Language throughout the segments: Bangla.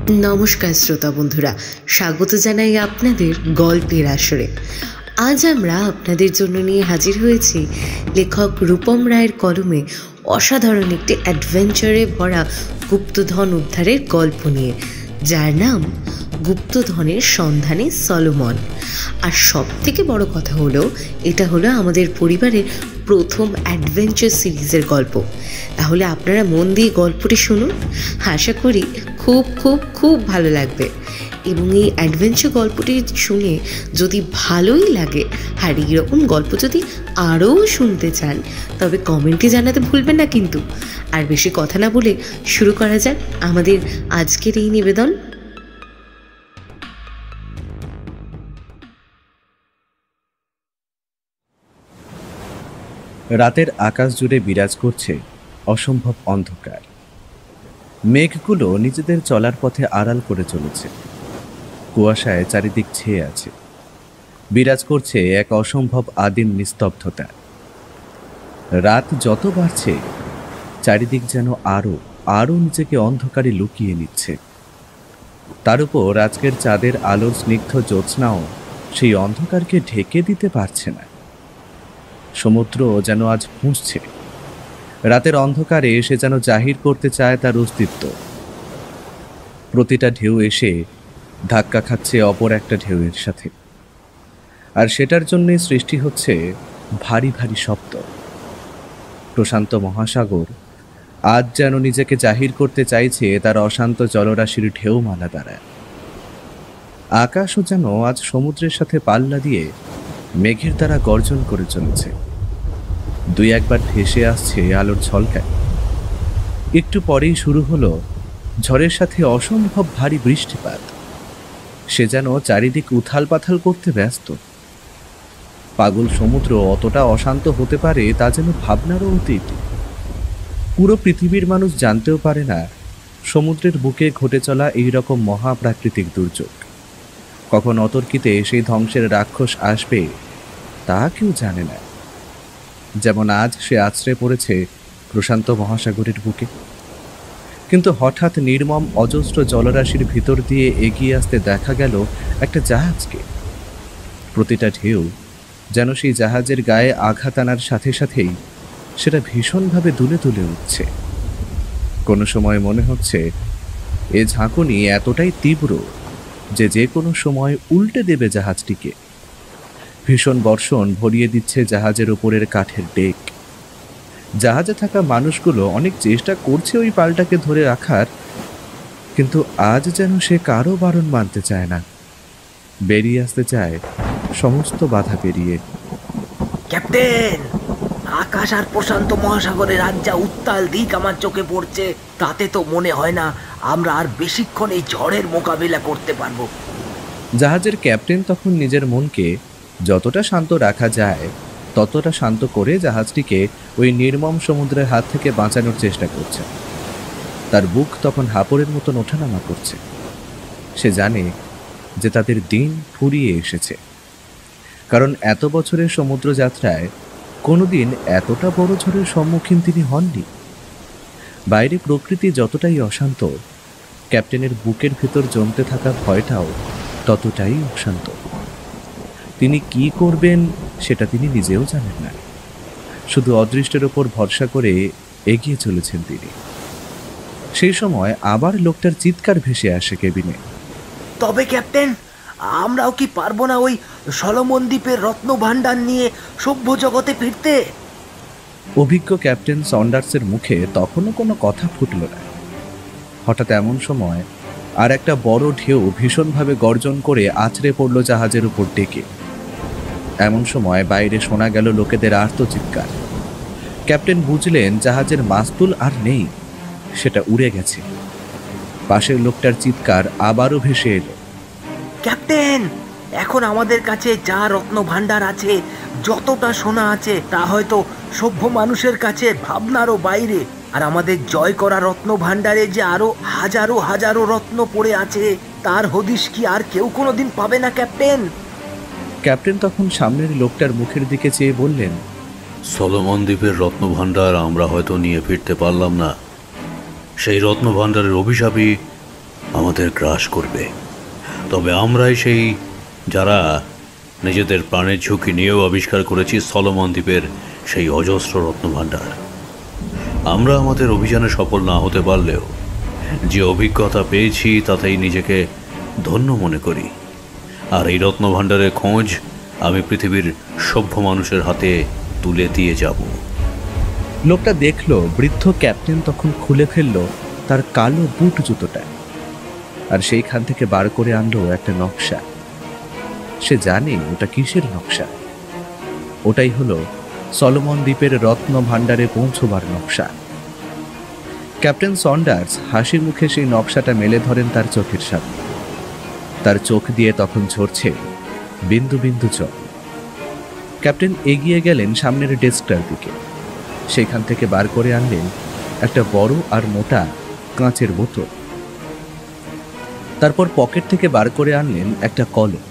নমস্কার শ্রোতা বন্ধুরা, স্বাগত জানাই আপনাদের গল্পের আসরে। আজ আমরা আপনাদের জন্য নিয়ে হাজির হয়েছি লেখক রূপম রায়ের কলমে অসাধারণ একটি অ্যাডভেঞ্চারে ভরা গুপ্তধন উদ্ধারের গল্প নিয়ে, যার নাম গুপ্তধনের সন্ধানে সলোমন। আর সব থেকে বড় কথা হলো, এটা হলো আমাদের পরিবারের প্রথম অ্যাডভেঞ্চার সিরিজের গল্প। তাহলে আপনারা মন দিয়ে গল্পটি শুনুন, আশা করি খুব খুব খুব ভালো লাগবে। এবং এই অ্যাডভেঞ্চার গল্পটি শুনে যদি ভালোই লাগে, আর এইরকম গল্প যদি আরও শুনতে চান, তবে কমেন্টে জানাতে ভুলবেন না কিন্তু। আর বেশি কথা না বলে শুরু করা যাক আমাদের আজকের এই নিবেদন। রাতের আকাশ জুড়ে বিরাজ করছে অসম্ভব অন্ধকার। মেঘগুলো নিজেদের চলার পথে আড়াল করে চলেছে। কুয়াশায় চারিদিক ছেয়ে আছে। বিরাজ করছে এক অসম্ভব আদিম নিস্তব্ধতা। রাত যত বাড়ছে, চারিদিক যেন আরো নিজেকে অন্ধকারে লুকিয়ে নিচ্ছে। তার উপর আজকের চাঁদের আলোর স্নিগ্ধ জ্যোৎস্নাও সেই অন্ধকারকে ঢেকে দিতে পারছে না। সমুদ্র যেন আজ ফুঁসছে। রাতের অন্ধকারে সে যেন জাহির করতে চায় তার অস্তিত্ব। প্রতিটা ঢেউ এসে ধাক্কা খাচ্ছে অপর একটা ঢেউয়ের সাথে, আর সেটার জন্যই সৃষ্টি হচ্ছে ভারী ভারী শব্দ। প্রশান্ত মহাসাগর আজ যেন নিজেকে জাহির করতে চাইছে তার অশান্ত জলরাশির ঢেউমালা দ্বারা। আকাশও যেন আজ সমুদ্রের সাথে পাল্লা দিয়ে মেঘের দ্বারা গর্জন করে চলেছে। দুই একবার ভেসে আসছে আলোর ঝলকায়। একটু পরেই শুরু হলো ঝড়ের সাথে অসম্ভব ভারী বৃষ্টিপাত। সে যেন চারিদিক উথাল পাথাল করতে ব্যস্ত। পাগল সমুদ্র অতটা অশান্ত হতে পারে তা যেন ভাবনারও অতীত। পুরো পৃথিবীর মানুষ জানতেও পারে না সমুদ্রের বুকে ঘটে চলা এইরকম মহাপ্রাকৃতিক দুর্যোগ। কখন অতর্কিতে সেই ধ্বংসের রাক্ষস আসবে তা কেউ জানে না। যেমন আজ সে আছড়ে পড়েছে প্রশান্ত মহাসাগরের বুকে। কিন্তু হঠাৎ নির্মম অজস্র জলরাশির ভিতর দিয়ে এগিয়ে আসতে দেখা গেল একটা জাহাজকে। প্রতিটা ঢেউ যেন সেই জাহাজের গায়ে আঘাত আনার সাথে সাথেই সেটা ভীষণভাবে দুলে দুলে উঠছে। কোনো সময় মনে হচ্ছে এ ঝাঁকুনি এতটাই তীব্র যে কোনো সময় উল্টে দেবে জাহাজটিকে। ভীষণ বর্ষণ ভরিয়ে দিচ্ছে জাহাজের উপরের কাঠের ডেক। জাহাজে থাকা মানুষগুলো অনেক চেষ্টা করছে ওই পালটাকে ধরে রাখার, কিন্তু আজ যেন সে কারো বারণ মানতে চায় না। বেরিয়ে আসতে চায় সমস্ত বাধা পেরিয়ে। ক্যাপ্টেন, আকাশ আর প্রশান্ত মহাসাগরের আজ যা উত্তাল দিক আমার চোখে পড়ছে, তাতে তো মনে হয় না আমরা আর বেশিক্ষণ এই ঝড়ের মোকাবিলা করতে পারবো। জাহাজের ক্যাপ্টেন তখন নিজের মনকে যতটা শান্ত রাখা যায় ততটা শান্ত করে জাহাজটিকে ওই নির্মম সমুদ্রের হাত থেকে বাঁচানোর চেষ্টা করছে। তার বুক তখন হাঁপড়ের মতন ওঠানামা করছে। সে জানে যে তাদের দিন ফুরিয়ে এসেছে, কারণ এত বছরের সমুদ্র যাত্রায় কোনোদিন এতটা বড় ঝড়ের সম্মুখীন তিনি হননি। বাইরে প্রকৃতি যতটাই অশান্ত, ক্যাপ্টেনের বুকের ভেতর জমতে থাকা ভয়টাও ততটাই অশান্ত। তিনি কি করবেন সেটা তিনি নিজেও জানেন না। শুধু অদৃষ্টের ওপর ভরসা করে এগিয়ে চলেছেন তিনি। সেই সময় আবার লোকটার চিৎকার ভেসে আসে কেবিনে। তবে ক্যাপ্টেন, আমরাও কি পারবো না ওই সলোমন দ্বীপের রত্ন ভাণ্ডার নিয়ে সভ্য জগতে ফিরতে? অভিজ্ঞ ক্যাপ্টেন সন্ডার্সের মুখে তখনও কোনো কথা ফুটল না। হঠাৎ এমন সময় আর একটা বড় ঢেউ ভীষণভাবে গর্জন করে আছড়ে পড়ল জাহাজের উপর ডেকে। এমন সময় বাইরে শোনা গেল লোকেদের আর্তচিৎকার। ক্যাপ্টেন বুঝলেন জাহাজের মাস্তুল আর নেই, সেটা উড়ে গেছে। পাশের লোকটার চিৎকার আবারও ভেসে এলো। ক্যাপ্টেন, এখন আমাদের কাছে যা রত্ন ভাণ্ডার আছে, যতটা সোনা আছে, তা হয়তো সভ্য মানুষের কাছে ভাবনারও বাইরে। আর আমাদের জয় করা রত্ন ভাণ্ডারে যে আরো হাজারো হাজারো রত্ন পড়ে আছে, তার হদিশ কি আর কেউ কোনোদিন পাবে না ক্যাপ্টেন? ক্যাপ্টেন তখন সামনের লোকটার মুখের দিকে চেয়ে বললেন, সলোমন দ্বীপের রত্নভাণ্ডার আমরা হয়তো নিয়ে ফিরতে পারলাম না। সেই রত্নভাণ্ডারের অভিশাপই আমাদের গ্রাস করবে, তবে আমরাই সেই যারা নিজেদের প্রাণের ঝুঁকি নিয়েও আবিষ্কার করেছি সলোমন দ্বীপের সেই অজস্র রত্নভাণ্ডার। আমরা আমাদের অভিযানে সফল না হতে পারলেও যে অভিজ্ঞতা পেয়েছি তাতেই নিজেকে ধন্য মনে করি। আর এই রত্নভাণ্ডারের খোঁজ আমি পৃথিবীর সভ্য মানুষের হাতে তুলে দিয়ে যাব। লোকটা দেখলো বৃদ্ধ ক্যাপ্টেন তখন খুলে ফেললো তার কালো বুট জুতোটা, আর সেইখান থেকে বার করে আনলো একটা নকশা। সে জানে ওটা কিসের নকশা। ওটাই হলো সলোমন দ্বীপের রত্ন ভাণ্ডারে পৌঁছবার নকশা। ক্যাপ্টেন সন্ডার্স হাসি মুখে সেই নকশাটা মেলে ধরেন তার চোখের সামনে। তার চোখ দিয়ে তখন ঝরছে বিন্দু বিন্দু জল। ক্যাপ্টেন এগিয়ে গেলেন সামনের ডেস্কটার দিকে। সেখান থেকে বার করে আনলেন একটা বড় আর মোটা কাঁচের বোতল। তারপর পকেট থেকে বার করে আনলেন একটা কলম।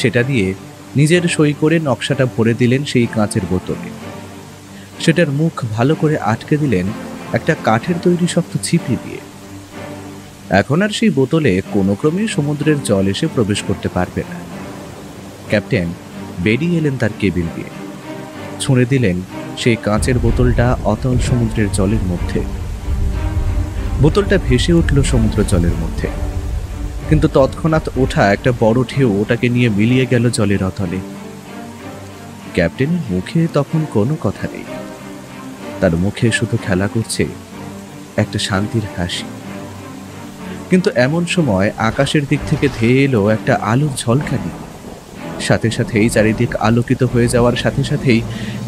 সেটা দিয়ে নিজের সই করে নকশাটা ভরে দিলেন সেই কাঁচের বোতলে। সেটার মুখ ভালো করে আটকে দিলেন একটা কাঠের তৈরি শক্ত ছিপি দিয়ে। এখন আর সেই বোতলে কোনো ক্রমে সমুদ্রের জল এসে প্রবেশ করতে পারবে না। ক্যাপ্টেন বেরিয়ে এলেন তার কেবিন দিয়ে, ছুঁড়ে দিলেন সেই কাঁচের বোতলটা অতল সমুদ্রের জলের মধ্যে। বোতলটা ভেসে উঠল সমুদ্র জলের মধ্যে, কিন্তু তৎক্ষণাৎ ওঠা একটা বড় ঢেউ ওটাকে নিয়ে মিলিয়ে গেল জলের অতলে। ক্যাপ্টেনের মুখে তখন কোনো কথা নেই, তার মুখে শুধু খেলা করছে একটা শান্তির হাসি। কিন্তু এমন সময় আকাশের দিক থেকে ধেয়ে এলো একটা আলোর ঝলকানি। সাথে সাথেই চারিদিক আলোকিত হয়ে যাওয়ার সাথে সাথেই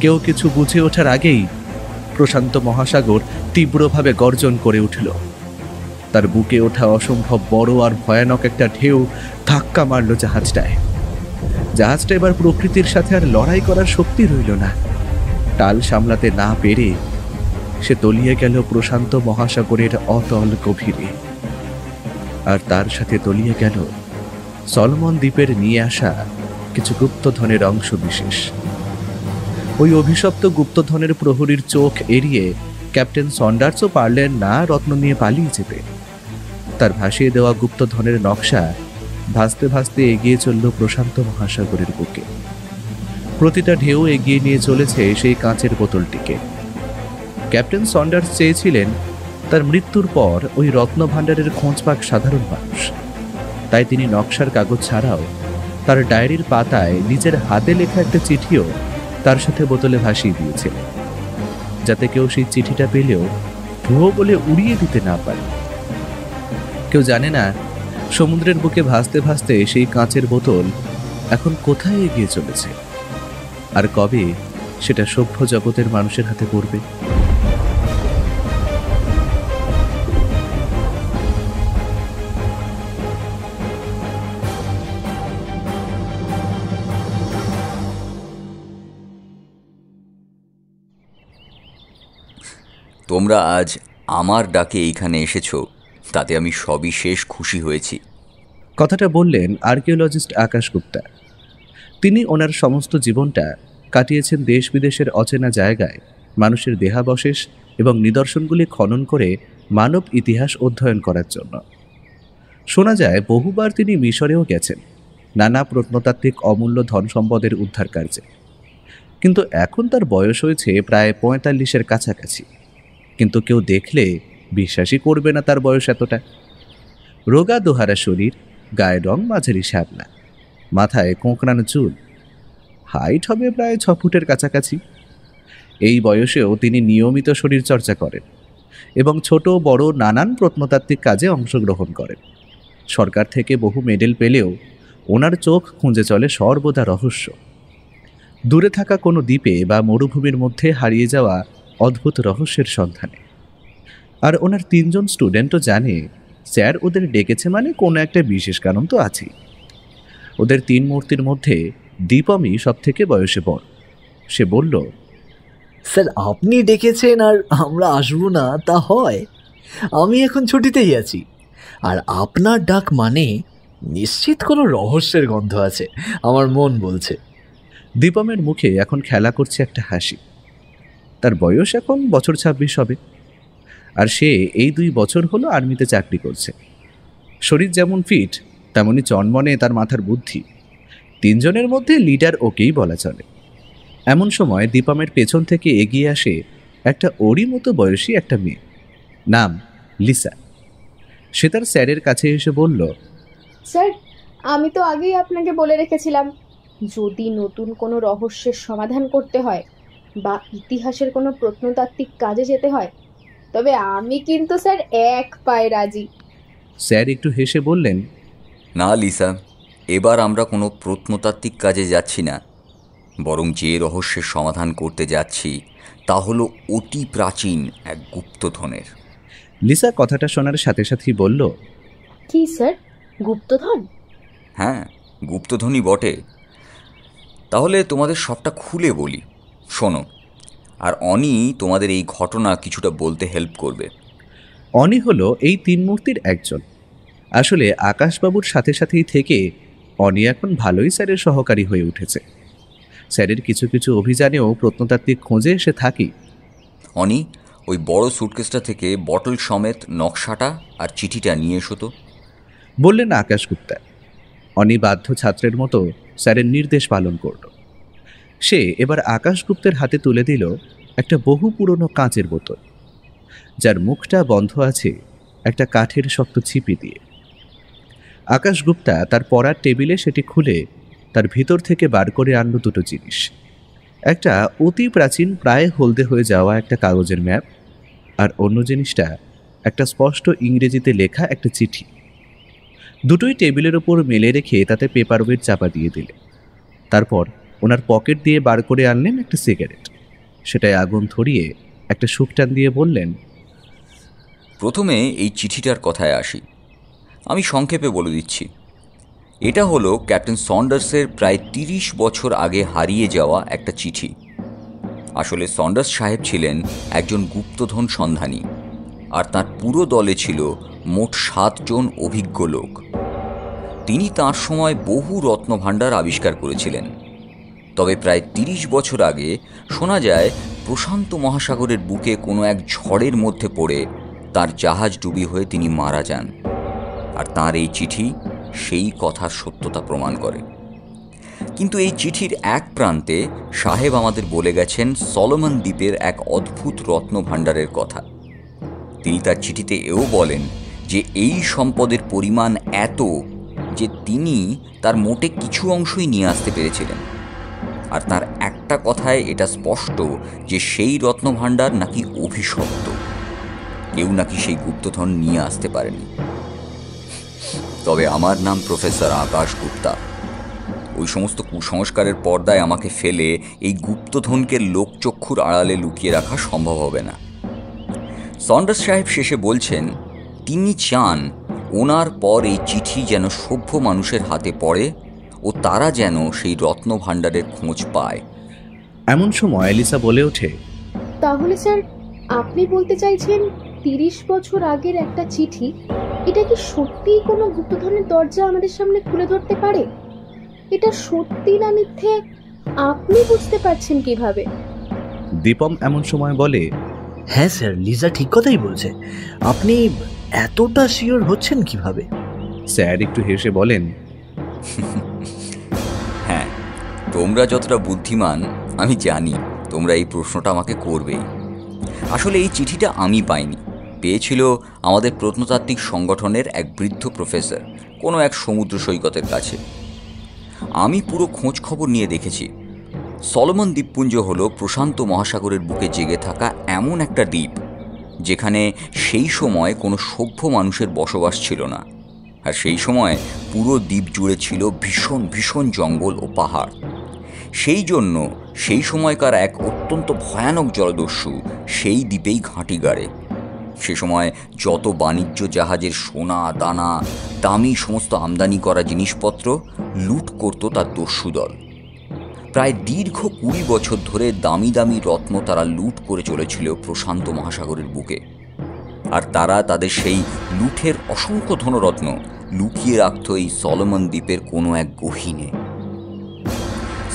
কেউ কিছু বুঝে ওঠার আগেই প্রশান্ত মহাসাগর তীব্রভাবে গর্জন করে উঠল। তার বুকে ওঠা অসম্ভব বড় আর ভয়ানক একটা ঢেউ ধাক্কা মারল জাহাজটায়। জাহাজটা এবার প্রকৃতির সাথে আর লড়াই করার শক্তি রইল না। টাল সামলাতে না পেরে সে তলিয়ে গেল প্রশান্ত মহাসাগরের অতল গভীরে। আর তার সাথে তলিয়ে গেল সলোমন দ্বীপের নিয়ে আসা কিছু গুপ্তধনের অংশ বিশেষ। ওই অভিশপ্ত গুপ্তধনের প্রহরীর চোখ এড়িয়ে ক্যাপ্টেন সন্ডার্সও পারলেন না রত্ন নিয়ে পালিয়ে যেতে। তার ভাসিয়ে দেওয়া গুপ্তধনের নকশা ভাসতে ভাসতে এগিয়ে চলল প্রশান্ত মহাসাগরের বুকে। প্রতিটা ঢেউ এগিয়ে নিয়ে চলেছে সেই কাঁচের বোতলটিকে। ক্যাপ্টেন সন্ডার্স চেয়েছিলেন তার মৃত্যুর পর ওই রত্ন ভাণ্ডারের খোঁজ পাক সাধারণ মানুষ। তাই তিনি নকশার কাগজ ছাড়াও তার ডায়েরির পাতায় নিজের হাতে লেখা একটা চিঠিও তার সাথে বোতলে ভাসিয়ে দিয়েছিলেন, যাতে কেউ সেই চিঠিটা পেলেও ভুয়ো বলে উড়িয়ে দিতে না পারে। কেউ জানে না সমুদ্রের বুকে ভাসতে ভাসতে সেই কাঁচের বোতল এখন কোথায় এগিয়ে চলেছে, আর কবে সেটা সভ্য জগতের মানুষের হাতে পড়বে। তোমরা আজ আমার ডাকে এইখানে এসেছো, তাতে আমি সবিশেষ খুশি হয়েছি। কথাটা বললেন আর্কিওলজিস্ট আকাশ গুপ্তা। তিনি ওনার সমস্ত জীবনটা কাটিয়েছেন দেশ বিদেশের অচেনা জায়গায় মানুষের দেহাবশেষ এবং নিদর্শনগুলি খনন করে মানব ইতিহাস অধ্যয়ন করার জন্য। শোনা যায় বহুবার তিনি মিশরেও গেছেন নানা প্রত্নতাত্ত্বিক অমূল্য ধন সম্পদের উদ্ধার কার্যে। কিন্তু এখন তার বয়স হয়েছে প্রায় 45-এর কাছাকাছি, কিন্তু কেউ দেখলে বিশ্বাসই করবে না তার বয়স এতটা। রোগা দোহারা শরীর, গায়ের রং মাঝারি শ্যাবলা, মাথায় কোঁকড়ানো চুল, হাইট হবে প্রায় 6 ফুটের কাছাকাছি। এই বয়সেও তিনি নিয়মিত শরীর চর্চা করেন এবং ছোট বড় নানান প্রত্নতাত্ত্বিক কাজে অংশগ্রহণ করেন। সরকার থেকে বহু মেডেল পেলেও ওনার চোখ খুঁজে চলে সর্বদা রহস্য। দূরে থাকা কোনো দ্বীপে বা মরুভূমির মধ্যে হারিয়ে যাওয়া অদ্ভুত রহস্যের সন্ধানে। আর ওনার 3 জন স্টুডেন্টও জানে স্যার ওদের ডেকেছে মানে কোনো একটা বিশেষ কারণ তো আছেই। ওদের 3 মূর্তির মধ্যে দীপমই সব থেকে বয়সে বড়। সে বলল, স্যার আপনি ডেকেছেন আর আমরা আসবো না তা হয়? আমি এখন ছুটিতেই আছি, আর আপনার ডাক মানে নিশ্চিত কোনো রহস্যের গন্ধ আছে, আমার মন বলছে। দীপমের মুখে এখন খেলা করছে একটা হাসি। তার বয়স এখন বছর 26 হবে, আর সে এই 2 বছর হলো আর্মিতে চাকরি করছে। শরীর যেমন ফিট তেমনি চনমনে তার মাথার বুদ্ধি। তিনজনের মধ্যে লিডার ওকেই বলা চলে। এমন সময় দীপমের পেছন থেকে এগিয়ে আসে একটা ওরই মতো বয়সী একটা মেয়ে, নাম লিসা। সে তার স্যারের কাছে এসে বলল, স্যার, আমি তো আগেই আপনাকে বলে রেখেছিলাম, যদি নতুন কোনো রহস্যের সমাধান করতে হয় বা ইতিহাসের কোনো প্রত্নতাত্ত্বিক কাজে যেতে হয়, তবে আমি কিন্তু স্যার এক পায়ে রাজি। স্যার একটু হেসে বললেন, না লিসা, এবার আমরা কোনো প্রত্নতাত্ত্বিক কাজে যাচ্ছি না, বরং যে রহস্যের সমাধান করতে যাচ্ছি তা হলো অতি প্রাচীন এক গুপ্তধনের। লিসা কথাটা শোনার সাথে সাথেই বলল, কি স্যার, গুপ্তধন? হ্যাঁ, গুপ্তধনই বটে। তাহলে তোমাদের সবটা খুলে বলি, শোনো। আর অনি তোমাদের এই ঘটনা কিছুটা বলতে হেল্প করবে। অনি হলো এই তিন মূর্তির একজন। আসলে আকাশবাবুর সাথে সাথেই থেকে অনি এখন ভালোই স্যারের সহকারী হয়ে উঠেছে। স্যারের কিছু কিছু অভিযানেও প্রত্নতাত্ত্বিক খোঁজে এসে থাকি। অনি, ওই বড় সুটকেসটা থেকে বটল সমেত নকশাটা আর চিঠিটা নিয়ে এসো তো, বললেন আকাশ গুপ্তা। অনি বাধ্য ছাত্রের মতো স্যারের নির্দেশ পালন করল। সে এবার আকাশ গুপ্তের হাতে তুলে দিল একটা বহু পুরনো কাঁচের বোতল, যার মুখটা বন্ধ আছে একটা কাঠের শক্ত ছিপি দিয়ে। আকাশ গুপ্তা তার পড়ার টেবিলে সেটি খুলে তার ভিতর থেকে বার করে আনল দুটো জিনিস। একটা অতি প্রাচীন, প্রায় হলদে হয়ে যাওয়া একটা কাগজের ম্যাপ, আর অন্য জিনিসটা একটা স্পষ্ট ইংরেজিতে লেখা একটা চিঠি। দুটোই টেবিলের ওপর মেলে রেখে তাতে পেপার ওয়েট চাপা দিয়ে দিলে। তারপর ওনার পকেট দিয়ে বার করে আনলেন একটা সিগারেট। সেটায় আগুন ধরিয়ে একটা শুকটান দিয়ে বললেন, প্রথমে এই চিঠিটার কথায় আসি। আমি সংক্ষেপে বলে দিচ্ছি। এটা হলো ক্যাপ্টেন সন্ডার্সের প্রায় 30 বছর আগে হারিয়ে যাওয়া একটা চিঠি। আসলে সন্ডার্স সাহেব ছিলেন একজন গুপ্তধন সন্ধানী, আর তার পুরো দলে ছিল মোট 7 জন অভিজ্ঞ লোক। তিনি তাঁর সময় বহু রত্নভাণ্ডার আবিষ্কার করেছিলেন। তবে প্রায় 30 বছর আগে শোনা যায় প্রশান্ত মহাসাগরের বুকে কোনো এক ঝড়ের মধ্যে পড়ে তার জাহাজ ডুবি হয়ে তিনি মারা যান। আর তাঁর এই চিঠি সেই কথার সত্যতা প্রমাণ করে। কিন্তু এই চিঠির এক প্রান্তে সাহেব আমাদের বলে গেছেন সলোমন দ্বীপের এক অদ্ভুত রত্নভাণ্ডারের কথা। তিনি তার চিঠিতে এও বলেন যে এই সম্পদের পরিমাণ এত যে তিনি তার মোটে কিছু অংশই নিয়ে আসতে পেরেছিলেন। আর তার একটা কথায় এটা স্পষ্ট যে সেই রত্নভাণ্ডার নাকি অভিশপ্ত, কেউ নাকি সেই গুপ্তধন নিয়ে আসতে পারেনি। তবে আমার নাম প্রফেসর আকাশ গুপ্তা। ওই সমস্ত কুসংস্কারের পর্দায় আমাকে ফেলে এই গুপ্তধনকে লোকচক্ষুর আড়ালে লুকিয়ে রাখা সম্ভব হবে না। সন্ডার্স সাহেব শেষে বলছেন তিনি চান ওনার পর এই চিঠি যেন সভ্য মানুষের হাতে পড়ে ও তারা যেন সেই রত্নভাণ্ডারের খোঁজ পায়। এমন সময় এলিসা বলে ওঠে, তাহলে স্যার, আপনি বলতে চাইছেন 30 বছর আগের একটা চিঠি, এটা কি সত্যিই কোনো গুপ্তধনের দরজা আমাদের সামনে খুলে ধরতে পারে? এটা সত্যি না মিথ্যে আপনি বুঝতে পারছেন কিভাবে? দীপম এমন সময় বলে, হ্যাঁ স্যার, লিজা ঠিক কথাই বলছে। আপনি এতটা শিওর হচ্ছেন কিভাবে? স্যার একটু হেসে বলেন, হ্যাঁ, তোমরা যতটা বুদ্ধিমান আমি জানি তোমরা এই প্রশ্নটা আমাকে করবেই। আসলে এই চিঠিটা আমি পাইনি, পেয়েছিল আমাদের প্রত্নতাত্ত্বিক সংগঠনের এক বৃদ্ধ প্রফেসর কোনো এক সমুদ্র সৈকতের কাছে। আমি পুরো খোঁজ খবর নিয়ে দেখেছি। সলোমন দ্বীপপুঞ্জ হলো প্রশান্ত মহাসাগরের বুকে জেগে থাকা এমন একটা দ্বীপ যেখানে সেই সময় কোনো সভ্য মানুষের বসবাস ছিল না। আর সেই সময় পুরো দ্বীপ জুড়ে ছিল ভীষণ ভীষণ জঙ্গল ও পাহাড়। সেই জন্য সেই সময়কার এক অত্যন্ত ভয়ানক জলদস্যু সেই দ্বীপেই ঘাঁটি গাড়ে। সে সময় যত বাণিজ্য জাহাজের সোনা দানা দামি সমস্ত আমদানি করা জিনিসপত্র লুট করত তার দস্যু দল। প্রায় দীর্ঘ 20 বছর ধরে দামি দামি রত্ন তারা লুট করে চলেছিল প্রশান্ত মহাসাগরের বুকে। আর তারা তাদের সেই লুঠের অসংখ্য ধনরত্ন লুকিয়ে রাখত এই সলোমন দ্বীপের কোনো এক গহীনে।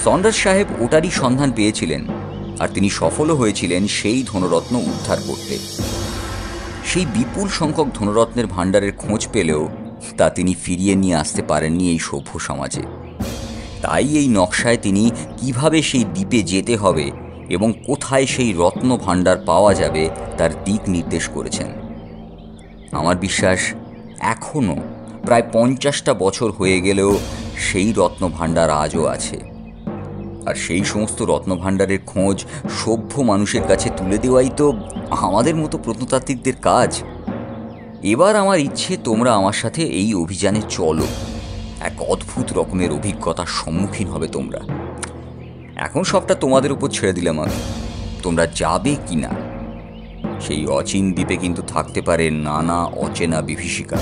সন্ডার্স সাহেব ওটারই সন্ধান পেয়েছিলেন, আর তিনি সফলও হয়েছিলেন সেই ধনরত্ন উদ্ধার করতে। সেই বিপুল সংখ্যক ধনরত্নের ভাণ্ডারের খোঁজ পেলেও তা তিনি ফিরিয়ে নিয়ে আসতে পারেননি এই সভ্য সমাজে। তাই এই নকশায় তিনি কিভাবে সেই দ্বীপে যেতে হবে এবং কোথায় সেই রত্ন ভাণ্ডার পাওয়া যাবে তার দিক নির্দেশ করেছেন। আমার বিশ্বাস এখনও প্রায় 50টা বছর হয়ে গেলেও সেই রত্ন ভাণ্ডার আজও আছে। আর সেই সমস্ত রত্নভাণ্ডারের খোঁজ সভ্য মানুষের কাছে তুলে দেওয়াই তো আমাদের মতো প্রত্নতাত্ত্বিকদের কাজ। এবার আমার ইচ্ছে তোমরা আমার সাথে এই অভিযানে চলো। এক অদ্ভুত রকমের অভিজ্ঞতার সম্মুখীন হবে তোমরা। এখন সবটা তোমাদের উপর ছেড়ে দিলাম আমি, তোমরা যাবে কি না। সেই অচিন দ্বীপে কিন্তু থাকতে পারে নানা অচেনা বিভীষিকা,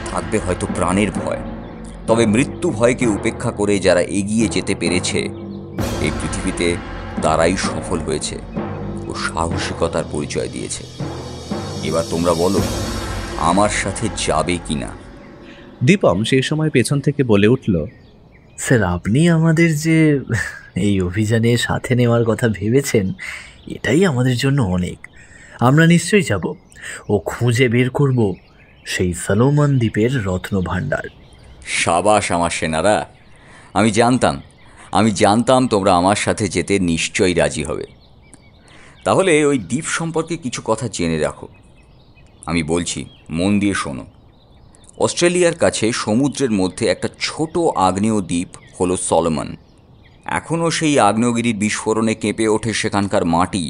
থাকবে হয়তো প্রাণের ভয়। তবে মৃত্যু ভয়কে উপেক্ষা করে যারা এগিয়ে যেতে পেরেছে এই পৃথিবীতে, তারাই সফল হয়েছে ও সাহসিকতার পরিচয় দিয়েছে। এবার তোমরা বলো, আমার সাথে যাবে কি না? দীপম সেই সময় পেছন থেকে বলে উঠল, স্যার, আপনি আমাদের যে এই অভিযানে সাথে নেওয়ার কথা ভেবেছেন, এটাই আমাদের জন্য অনেক। আমরা নিশ্চয়ই যাব ও খুঁজে বের করব সেই সলোমন দ্বীপের রত্ন ভাণ্ডার। সাবাস আমার সেনারা, আমি জানতাম তোমরা আমার সাথে যেতে নিশ্চয়ই রাজি হবে। তাহলে ওই দ্বীপ সম্পর্কে কিছু কথা জেনে রাখো। আমি বলছি, মন দিয়ে শোনো। অস্ট্রেলিয়ার কাছে সমুদ্রের মধ্যে একটা ছোট আগ্নেয় দ্বীপ হলো সলোমন। এখনও সেই আগ্নেয়গিরির বিস্ফোরণে কেঁপে ওঠে সেখানকার মাটি,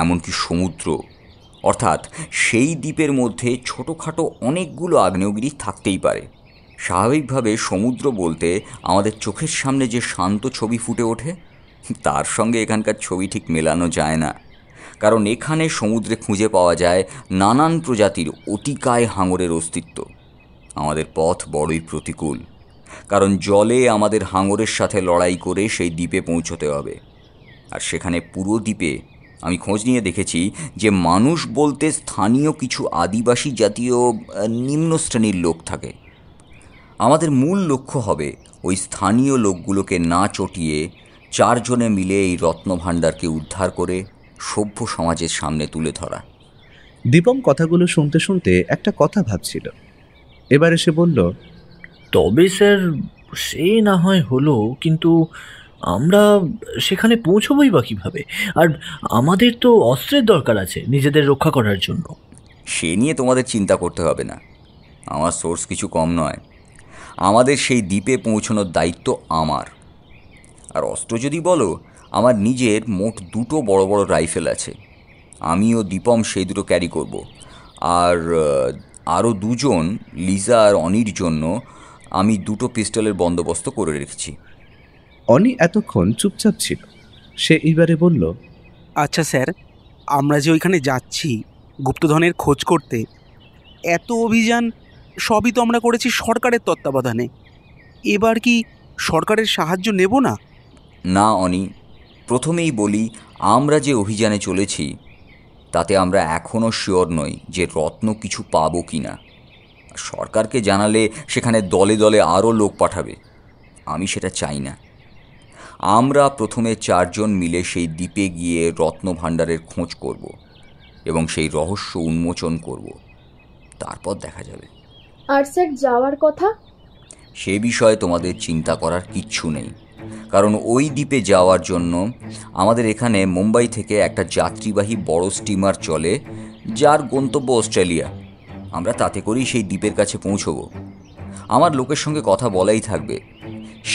এমনকি সমুদ্র। অর্থাৎ সেই দ্বীপের মধ্যে ছোটোখাটো অনেকগুলো আগ্নেয়গিরি থাকতেই পারে। স্বাভাবিকভাবে সমুদ্র বলতে আমাদের চোখের সামনে যে শান্ত ছবি ফুটে ওঠে, তার সঙ্গে এখানকার ছবি ঠিক মেলানো যায় না। কারণ এখানে সমুদ্রে খুঁজে পাওয়া যায় নানান প্রজাতির অতিকায় হাঙরের অস্তিত্ব। আমাদের পথ বড়ই প্রতিকূল, কারণ জলে আমাদের হাঙরের সাথে লড়াই করে সেই দ্বীপে পৌঁছতে হবে। আর সেখানে পুরো দ্বীপে আমি খোঁজ নিয়ে দেখেছি যে মানুষ বলতে স্থানীয় কিছু আদিবাসী জাতীয় নিম্ন শ্রেণীর লোক থাকে। আমাদের মূল লক্ষ্য হবে ওই স্থানীয় লোকগুলোকে না চটিয়ে 4 জনে মিলে এই রত্নভাণ্ডারকে উদ্ধার করে সভ্য সমাজের সামনে তুলে ধরা। দীপম কথাগুলো শুনতে শুনতে একটা কথা ভাবছিল। এবার এসে বলল, তবে স্যার, সে না হয় হলো, কিন্তু আমরা সেখানে পৌঁছবই বা কীভাবে? আর আমাদের তো অস্ত্রের দরকার আছে নিজেদের রক্ষা করার জন্য। সে নিয়ে তোমাদের চিন্তা করতে হবে না, আমার সোর্স কিছু কম নয়। আমাদের সেই দ্বীপে পৌঁছানোর দায়িত্ব আমার। আর অস্ত্র যদি বলো, আমার নিজের মোট 2টো বড় বড় রাইফেল আছে। আমি ও দীপম সেই 2টো ক্যারি করব। আর আরও 2 জন, লিজা আর অনির জন্য আমি 2টো পিস্তলের বন্দোবস্ত করে রেখেছি। অনি এতক্ষণ চুপচাপ ছিল। সে এইবারে বলল, আচ্ছা স্যার, আমরা যে ওইখানে যাচ্ছি গুপ্তধনের খোঁজ করতে, এত অভিযান সবই তো আমরা করেছি সরকারের তত্ত্বাবধানে। এবার কি সরকারের সাহায্য নেব না? না অনি, প্রথমেই বলি, আমরা যে অভিযানে চলেছি তাতে আমরা এখনও শিওর নই যে রত্ন কিছু পাবো কি না। সরকারকে জানালে সেখানে দলে দলে আরও লোক পাঠাবে। আমি সেটা চাই না। আমরা প্রথমে 4 জন মিলে সেই দ্বীপে গিয়ে রত্নভাণ্ডারের খোঁজ করব এবং সেই রহস্য উন্মোচন করব। তারপর দেখা যাবে। আর স্যার, যাওয়ার কথা? সে বিষয়ে তোমাদের চিন্তা করার কিচ্ছু নেই, কারণ ওই দ্বীপে যাওয়ার জন্য আমাদের এখানে মুম্বাই থেকে একটা যাত্রীবাহী বড় স্টিমার চলে, যার গন্তব্য অস্ট্রেলিয়া। আমরা তাতে করেই সেই দ্বীপের কাছে পৌঁছব। আমার লোকের সঙ্গে কথা বলাই থাকবে।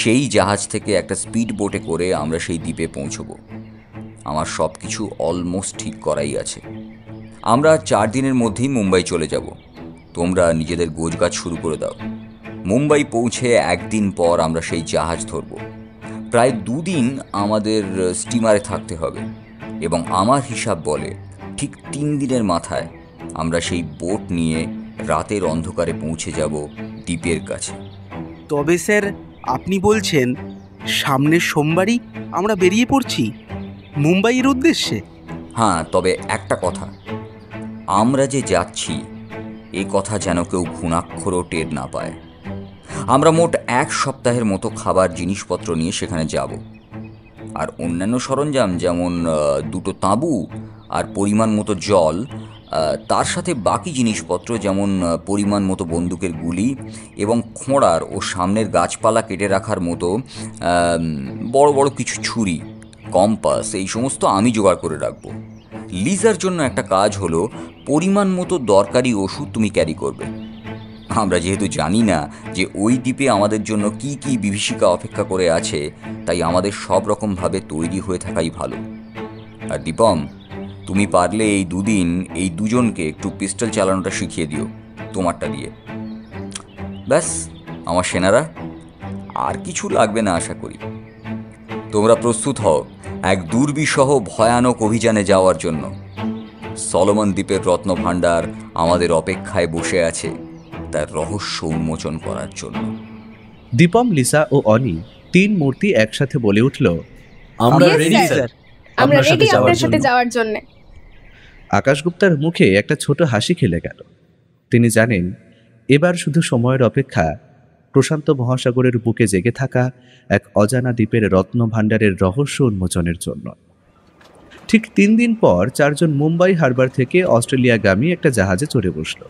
সেই জাহাজ থেকে একটা স্পিড বোটে করে আমরা সেই দ্বীপে পৌঁছব। আমার সব কিছু অলমোস্ট ঠিক করাই আছে। আমরা 4 দিনের মধ্যেই মুম্বাই চলে যাব। তোমরা নিজেদের গোছগাছ শুরু করে দাও। মুম্বাই পৌঁছে 1 দিন পর আমরা সেই জাহাজ ধরব। প্রায় 2 দিন আমাদের স্টিমারে থাকতে হবে এবং আমার হিসাব বলে ঠিক 3 দিনের মাথায় আমরা সেই বোট নিয়ে রাতের অন্ধকারে পৌঁছে যাব দ্বীপের কাছে। তবে স্যার, আপনি বলছেন সামনের সোমবারই আমরা বেরিয়ে পড়ছি মুম্বাইয়ের উদ্দেশ্যে? হ্যাঁ, তবে একটা কথা, আমরা যে যাচ্ছি এ কথা যেন কেউ ঘুণাক্ষরও টের না পায়। আমরা মোট 1 সপ্তাহের মতো খাবার জিনিসপত্র নিয়ে সেখানে যাব। আর অন্যান্য সরঞ্জাম যেমন 2টো তাঁবু আর পরিমাণ মতো জল তার সাথে বাকি জিনিসপত্র যেমন পরিমাণ মতো বন্দুকের গুলি এবং খোঁড়ার ও সামনের গাছপালা কেটে রাখার মতো বড় বড় কিছু ছুরি, কম্পাস, এই সমস্ত আমি জোগাড় করে রাখবো। লিজার জন্য একটা কাজ হলো পরিমাণ মতো দরকারি ওষুধ তুমি ক্যারি করবে। আমরা যেহেতু জানি না যে ওই দ্বীপে আমাদের জন্য কি কি বিভীষিকা অপেক্ষা করে আছে, তাই আমাদের সব রকমভাবে তৈরি হয়ে থাকাই ভালো। আর দীপম, তুমি পারলে এই দুদিন এই দুজনকে একটু পিস্টল চালানোটা শিখিয়ে দিও, তোমারটা দিয়ে। ব্যাস আমার সেনারা, আর কিছু লাগবে না আশা করি। তোমরা প্রস্তুত হও এক দুর্বিষহ ভয়ানক অভিযানে যাওয়ার জন্য। সলোমন দ্বীপের রত্নভাণ্ডার আমাদের অপেক্ষায় বসে আছে তার রহস্য উন্মোচন করার জন্য। দীপম, লিসা ও অনি 3 মূর্তি একসাথে বলে উঠল, আমরা Yes, রেডি sir. স্যার, আমরা আপনার রেডি সাথে আপনার যাওয়ার সাথে জন্য। যাওয়ার জন্য। আকাশগুপ্তার মুখে একটা ছোট হাসি খেলে গেল। তিনি জানেন এবার শুধু সময়ের অপেক্ষা প্রশান্ত মহাসাগরের বুকে জেগে থাকা এক অজানা দ্বীপের রত্নভাণ্ডারের রহস্য উন্মোচনের জন্য। ঠিক 3 দিন পর 4 জন মুম্বাই হারবার থেকে অস্ট্রেলিয়াগামী একটা জাহাজে চড়ে বসল।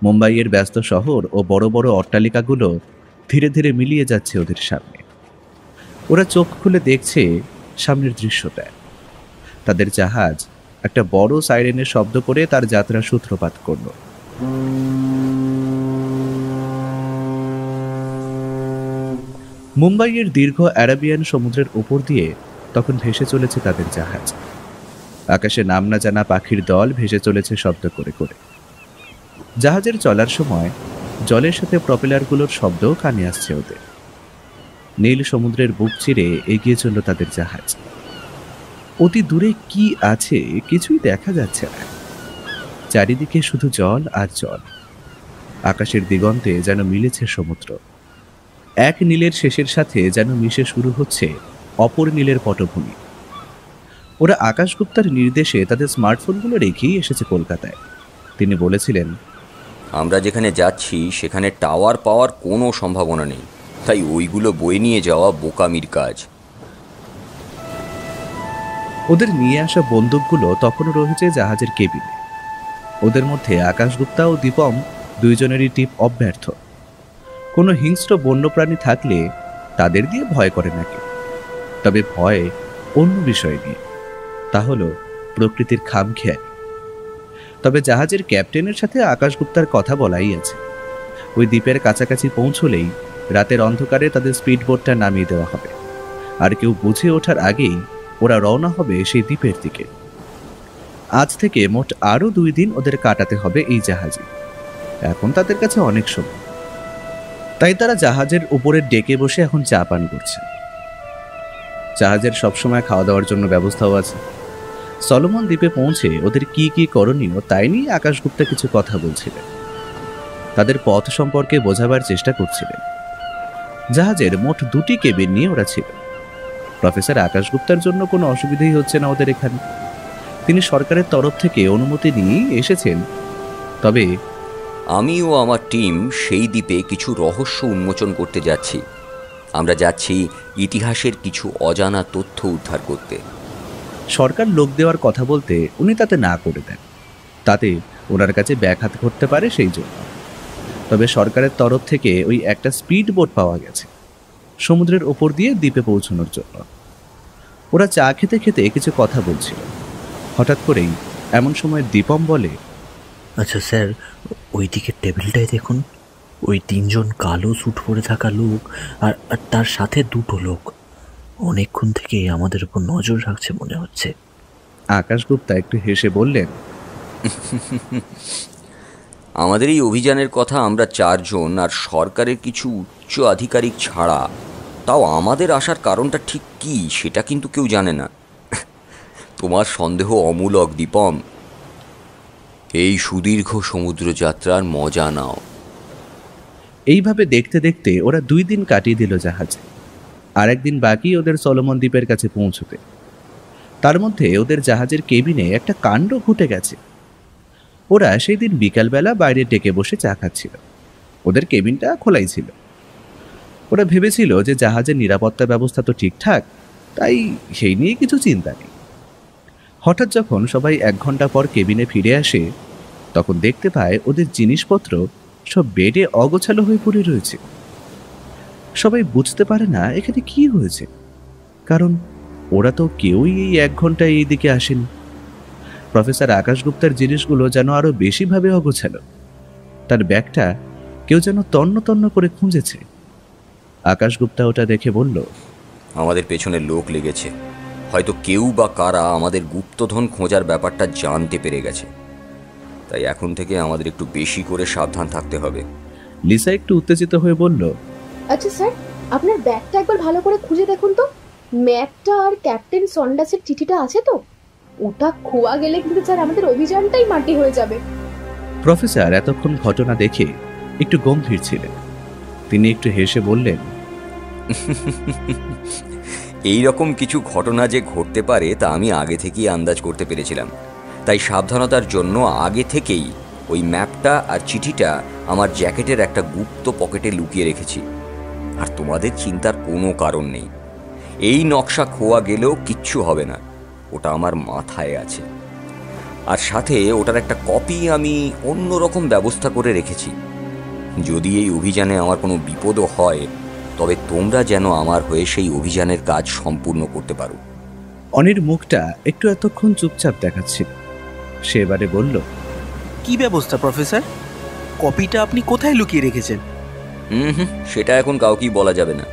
মুম্বাইয়ের ব্যস্ত শহর ও বড় বড় অট্টালিকাগুলো ধীরে ধীরে মিলিয়ে যাচ্ছে ওদের সামনে। ওরা চোখ খুলে দেখছে সামনের দৃশ্যটা। তাদের জাহাজ একটা বড় সাইরেনের শব্দ করে তার যাত্রা সূত্রপাত করল। মুম্বাইয়ের দীর্ঘ অ্যারাবিয়ান সমুদ্রের উপর দিয়ে তখন ভেসে চলেছে তাদের জাহাজ। আকাশে নাম না জানা পাখির দল ভেসে চলেছে শব্দ করে করে। জাহাজের চলার সময় জলের সাথে প্রপেলারগুলোর শব্দও কানে আসছে ওদের। নীল সমুদ্রের বুক চিরে এগিয়ে চলল তাদের জাহাজ। অতি দূরে কি আছে কিছুই দেখা যাচ্ছে না, চারিদিকে শুধু জল আর জল। আকাশের দিগন্তে যেন মিলেছে সমুদ্র। এক নীলের শেষের সাথে যেন মিশে শুরু হচ্ছে অপর নীলের পটভূমি। ওরা আকাশগুপ্তার নির্দেশে তাদের স্মার্টফোনগুলো রেখেই এসেছে কলকাতায়। তিনি বলেছিলেন, আমরা যেখানে যাচ্ছি সেখানে টাওয়ার পাওয়ার কোনো সম্ভাবনা নেই, তাই ওইগুলো বয়ে নিয়ে যাওয়া বোকামির কাজ। ওদের নিয়ে আসা বন্দুকগুলো তখনও রয়েছে জাহাজের কেবিনে। ওদের মধ্যে আকাশগুপ্তা ও দীপম দুইজনেরই টিপ অব্যর্থ। কোনো হিংস্র বন্যপ্রাণী থাকলে তাদের দিয়ে ভয় করে নাকি, তবে ভয় অন্য বিষয় নিয়ে, তা হলো প্রকৃতির খামখেয়ালি। তবে জাহাজের ক্যাপ্টেনের সাথে আকাশগুপ্তার কথা বলাই আছে। ওই দ্বীপের কাছাকাছি পৌঁছলেই রাতের অন্ধকারে তাদের স্পিডবোটটা নামিয়ে দেওয়া হবে, আর কেউ বুঝে ওঠার আগেই ওরা রওনা হবে সেই দ্বীপের দিকে। আজ থেকে মোট আরও 2 দিন ওদের কাটাতে হবে এই জাহাজে। এখন তাদের কাছে অনেক সময়, তাই তারা জাহাজের উপরের ডেকে বসে এখন চা পান করছে। জাহাজের সবসময় খাওয়া দাওয়ার জন্য ব্যবস্থাও আছে। সলোমন দ্বীপে পৌঁছে ওদের কি কি করণীয় তাই নিয়ে আকাশগুপ্তা কিছু কথা বলছিলেন। তাদের পথ সম্পর্কে বোঝাবার চেষ্টা করছিলেন। জাহাজের মোট 2টি কেবিন নিয়ে ওরা ছিল। প্রফেসর আকাশগুপ্তার জন্য কোনো অসুবিধাই হচ্ছে না ওদের এখানে। তিনি সরকারের তরফ থেকে অনুমতি নিয়েই এসেছেন। তবে আমি ও আমার টিম সেই দ্বীপে কিছু রহস্য উন্মোচন করতে যাচ্ছি। আমরা যাচ্ছি ইতিহাসের কিছু অজানা তথ্য উদ্ধার করতে। সরকার লোক দেওয়ার কথা বলতে উনি তাতে না করে দেন, তাতে ওনার কাছে ব্যাঘাত ঘটতে পারে সেই জন্য। তবে সরকারের তরফ থেকে ওই একটা স্পিড বোট পাওয়া গেছে সমুদ্রের ওপর দিয়ে দ্বীপে পৌঁছানোর জন্য। ওরা চা খেতে খেতে কিছু কথা বলছিল। হঠাৎ করেই এমন সময় দীপম বলে, আচ্ছা স্যার, ওই দিকের টেবিলটায় দেখুন, ওই 3 জন কালো স্যুট পরে থাকা লোক আর তার সাথে 2টো লোক অনেকক্ষণ থেকে আমাদের উপর নজর রাখছে মনে হচ্ছে। আকাশগুপ্তা একটু হেসে বললেন, আমাদের এই অভিযানের কথা আমরা 4 জন আর সরকারের কিছু উচ্চ আধিকারিক ছাড়া, তাও আমাদের আসার কারণটা ঠিক কী সেটা কিন্তু কেউ জানে না। তোমার সন্দেহ অমূলক দীপম। এই সুদীর্ঘ সমুদ্র যাত্রার মজা নাও। এইভাবে দেখতে দেখতে ওরা 2 দিন কাটিয়ে দিল জাহাজে। আর একদিন বাকি ওদের সলোমন দ্বীপের কাছে পৌঁছতে। তার মধ্যে ওদের জাহাজের কেবিনে একটা কাণ্ড ঘটে গেছে। ওরা সেই দিন বিকালবেলা বাইরে ডেকে বসে চা খাচ্ছিল। ওদের কেবিনটা খোলাই ছিল। ওরা ভেবেছিল যে জাহাজের নিরাপত্তা ব্যবস্থা তো ঠিকঠাক, তাই সেই নিয়ে কিছু চিন্তা নেই। হঠাৎ যখন সবাই 1 ঘন্টা পর কেবিনে ফিরে আসে, তখন দেখতে পায় ওদের জিনিসপত্র সব বেডে অগোছালো হয়ে পড়ে রয়েছে। সবাই বুঝতে পারে না এখানে কি হয়েছে, কারণ ওরা তো কেউই এই 1 ঘন্টায় এই দিকে আসেনি। প্রফেসর আকাশ গুপ্তার জিনিসগুলো যেন আরো বেশিভাবে অগোছালো। তার ব্যাগটা কেউ যেন তন্ন তন্ন করে খুঁজেছে। আকাশ গুপ্তা ওটা দেখে বলল, আমাদের পেছনে লোক লেগেছে, হয়তো কেউ বা কারা আমাদের গুপ্তধন খোঁজার ব্যাপারটা জানতে পেরে গেছে। তাই এখন থেকে আমাদের একটু বেশি করে সাবধান থাকতে হবে। লিসা একটু উত্তেজিত হয়ে বলল, আচ্ছা স্যার, আপনার ব্যাগটা একবার ভালো করে খুঁজে দেখুন তো, ম্যাপটা আর ক্যাপ্টেন সন্ডাসের চিঠিটা আছে তো? ওটা খোয়া গেলে কিন্তু স্যার আমাদের অভিযানটাই মাটি হয়ে যাবে। প্রফেসর এতক্ষণ ঘটনা দেখে একটু গম্ভীর ছিলেন। তিনি একটু হেসে বললেন, এই রকম কিছু ঘটনা যে ঘটতে পারে তা আমি আগে থেকেই আন্দাজ করতে পেরেছিলাম। তাই সাবধানতার জন্য আগে থেকেই ওই ম্যাপটা আর চিঠিটা আমার জ্যাকেটের একটা গুপ্ত পকেটে লুকিয়ে রেখেছি। আর তোমাদের চিন্তার কোনো কারণ নেই, এই নকশা খোয়া গেলেও কিচ্ছু হবে না, ওটা আমার মাথায় আছে। আর সাথে ওটার একটা কপি আমি অন্যরকম ব্যবস্থা করে রেখেছি। যদি এই অভিযানে আমার কোনো বিপদও হয়, তবে তোমরা যেন আমার হয়ে সেই অভিযানের কাজ সম্পূর্ণ করতে পারো। অনির মুখটা একটু এতক্ষণ চুপচাপ দেখাচ্ছিল। সে এবারে বলল, কি ব্যবস্থা প্রফেসর? কপিটা আপনি কোথায় লুকিয়ে রেখেছেন? সেটা এখন কাউকেই বলা যাবে না।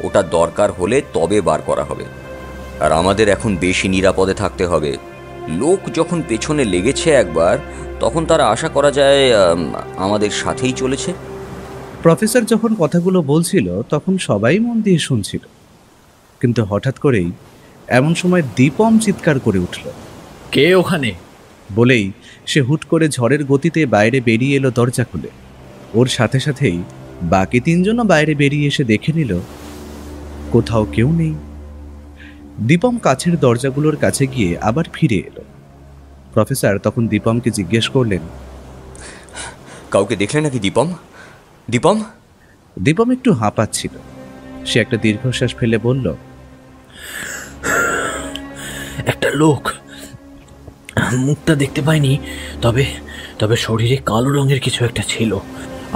ওটা দরকার হলে তবে বার করা হবে। আর আমাদের এখন বেশি নিরাপদে থাকতে হবে। লোক যখন পেছনে লেগেছে একবার, তখন তারা আশা করা যায় আমাদের সাথেই চলেছে। প্রফেসর যখন কথাগুলো বলছিল তখন সবাই মন দিয়ে শুনছিল, কিন্তু হঠাৎ করেই এমন সময় দীপম চিৎকার করে উঠল, কে ওখানে? বলেই সে হুট করে ঝড়ের গতিতে বাইরে বেরিয়ে এলো দরজা খুলে। ওর সাথে সাথেই বাকি 3 জনও বাইরে বেরিয়ে এসে দেখে নিল কোথাও কেউ নেই। দীপম কাছের দরজাগুলোর কাছে গিয়ে আবার ফিরে এলো। প্রফেসর তখন দীপমকে জিজ্ঞেস করলেন, কাউকে দেখলে নাকি দীপম? দীপম দীপম একটু হাঁপাচ্ছিল। সে একটা দীর্ঘশ্বাস ফেলে বলল, একটা লোক, মুখটা দেখতে পাইনি, তবে শরীরে কালো রঙের কিছু একটা ছিল।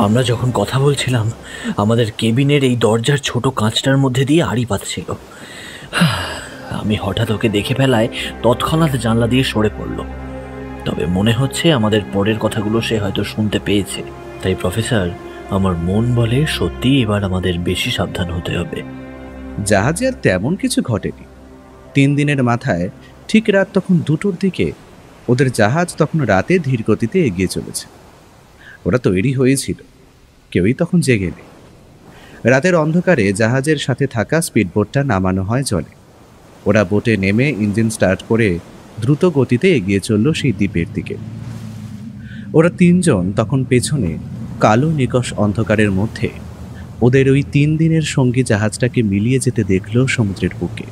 আমরা যখন কথা বলছিলাম, আমাদের কেবিনের এই দরজার ছোট কাঁচটার মধ্যে দিয়ে আড়ি পাচ্ছিল। আমি হঠাৎ ওকে দেখে ফেলায় তৎক্ষণাৎ জানলা দিয়ে সরে পড়ল। তবে মনে হচ্ছে আমাদের পরের কথাগুলো সে হয়তো শুনতে পেয়েছে। তাই প্রফেসর, আমার মন বলে সত্যি এবার আমাদের বেশি সাবধান হতে হবে। জাহাজে আর তেমন কিছু ঘটেনি। 3 দিনের মাথায় ঠিক রাত তখন 2টোর দিকে ওদের জাহাজ তখন রাতে ধীর গতিতে এগিয়ে চলেছে। ওরা তৈরি হয়েছিল, কেউই তখন জেগে নেই। রাতের অন্ধকারে জাহাজের সাথে থাকা স্পিডবোটটা নামানো হয় জলে। ওরা বোটে নেমে ইঞ্জিন স্টার্ট করে দ্রুত গতিতে এগিয়ে চলল সেই দ্বীপের দিকে। ওরা 3 জন তখন পেছনে কালো নিকষ অন্ধকারের মধ্যে ওদের ওই 3 দিনের সঙ্গী জাহাজটাকে মিলিয়ে যেতে দেখল সমুদ্রের বুকে।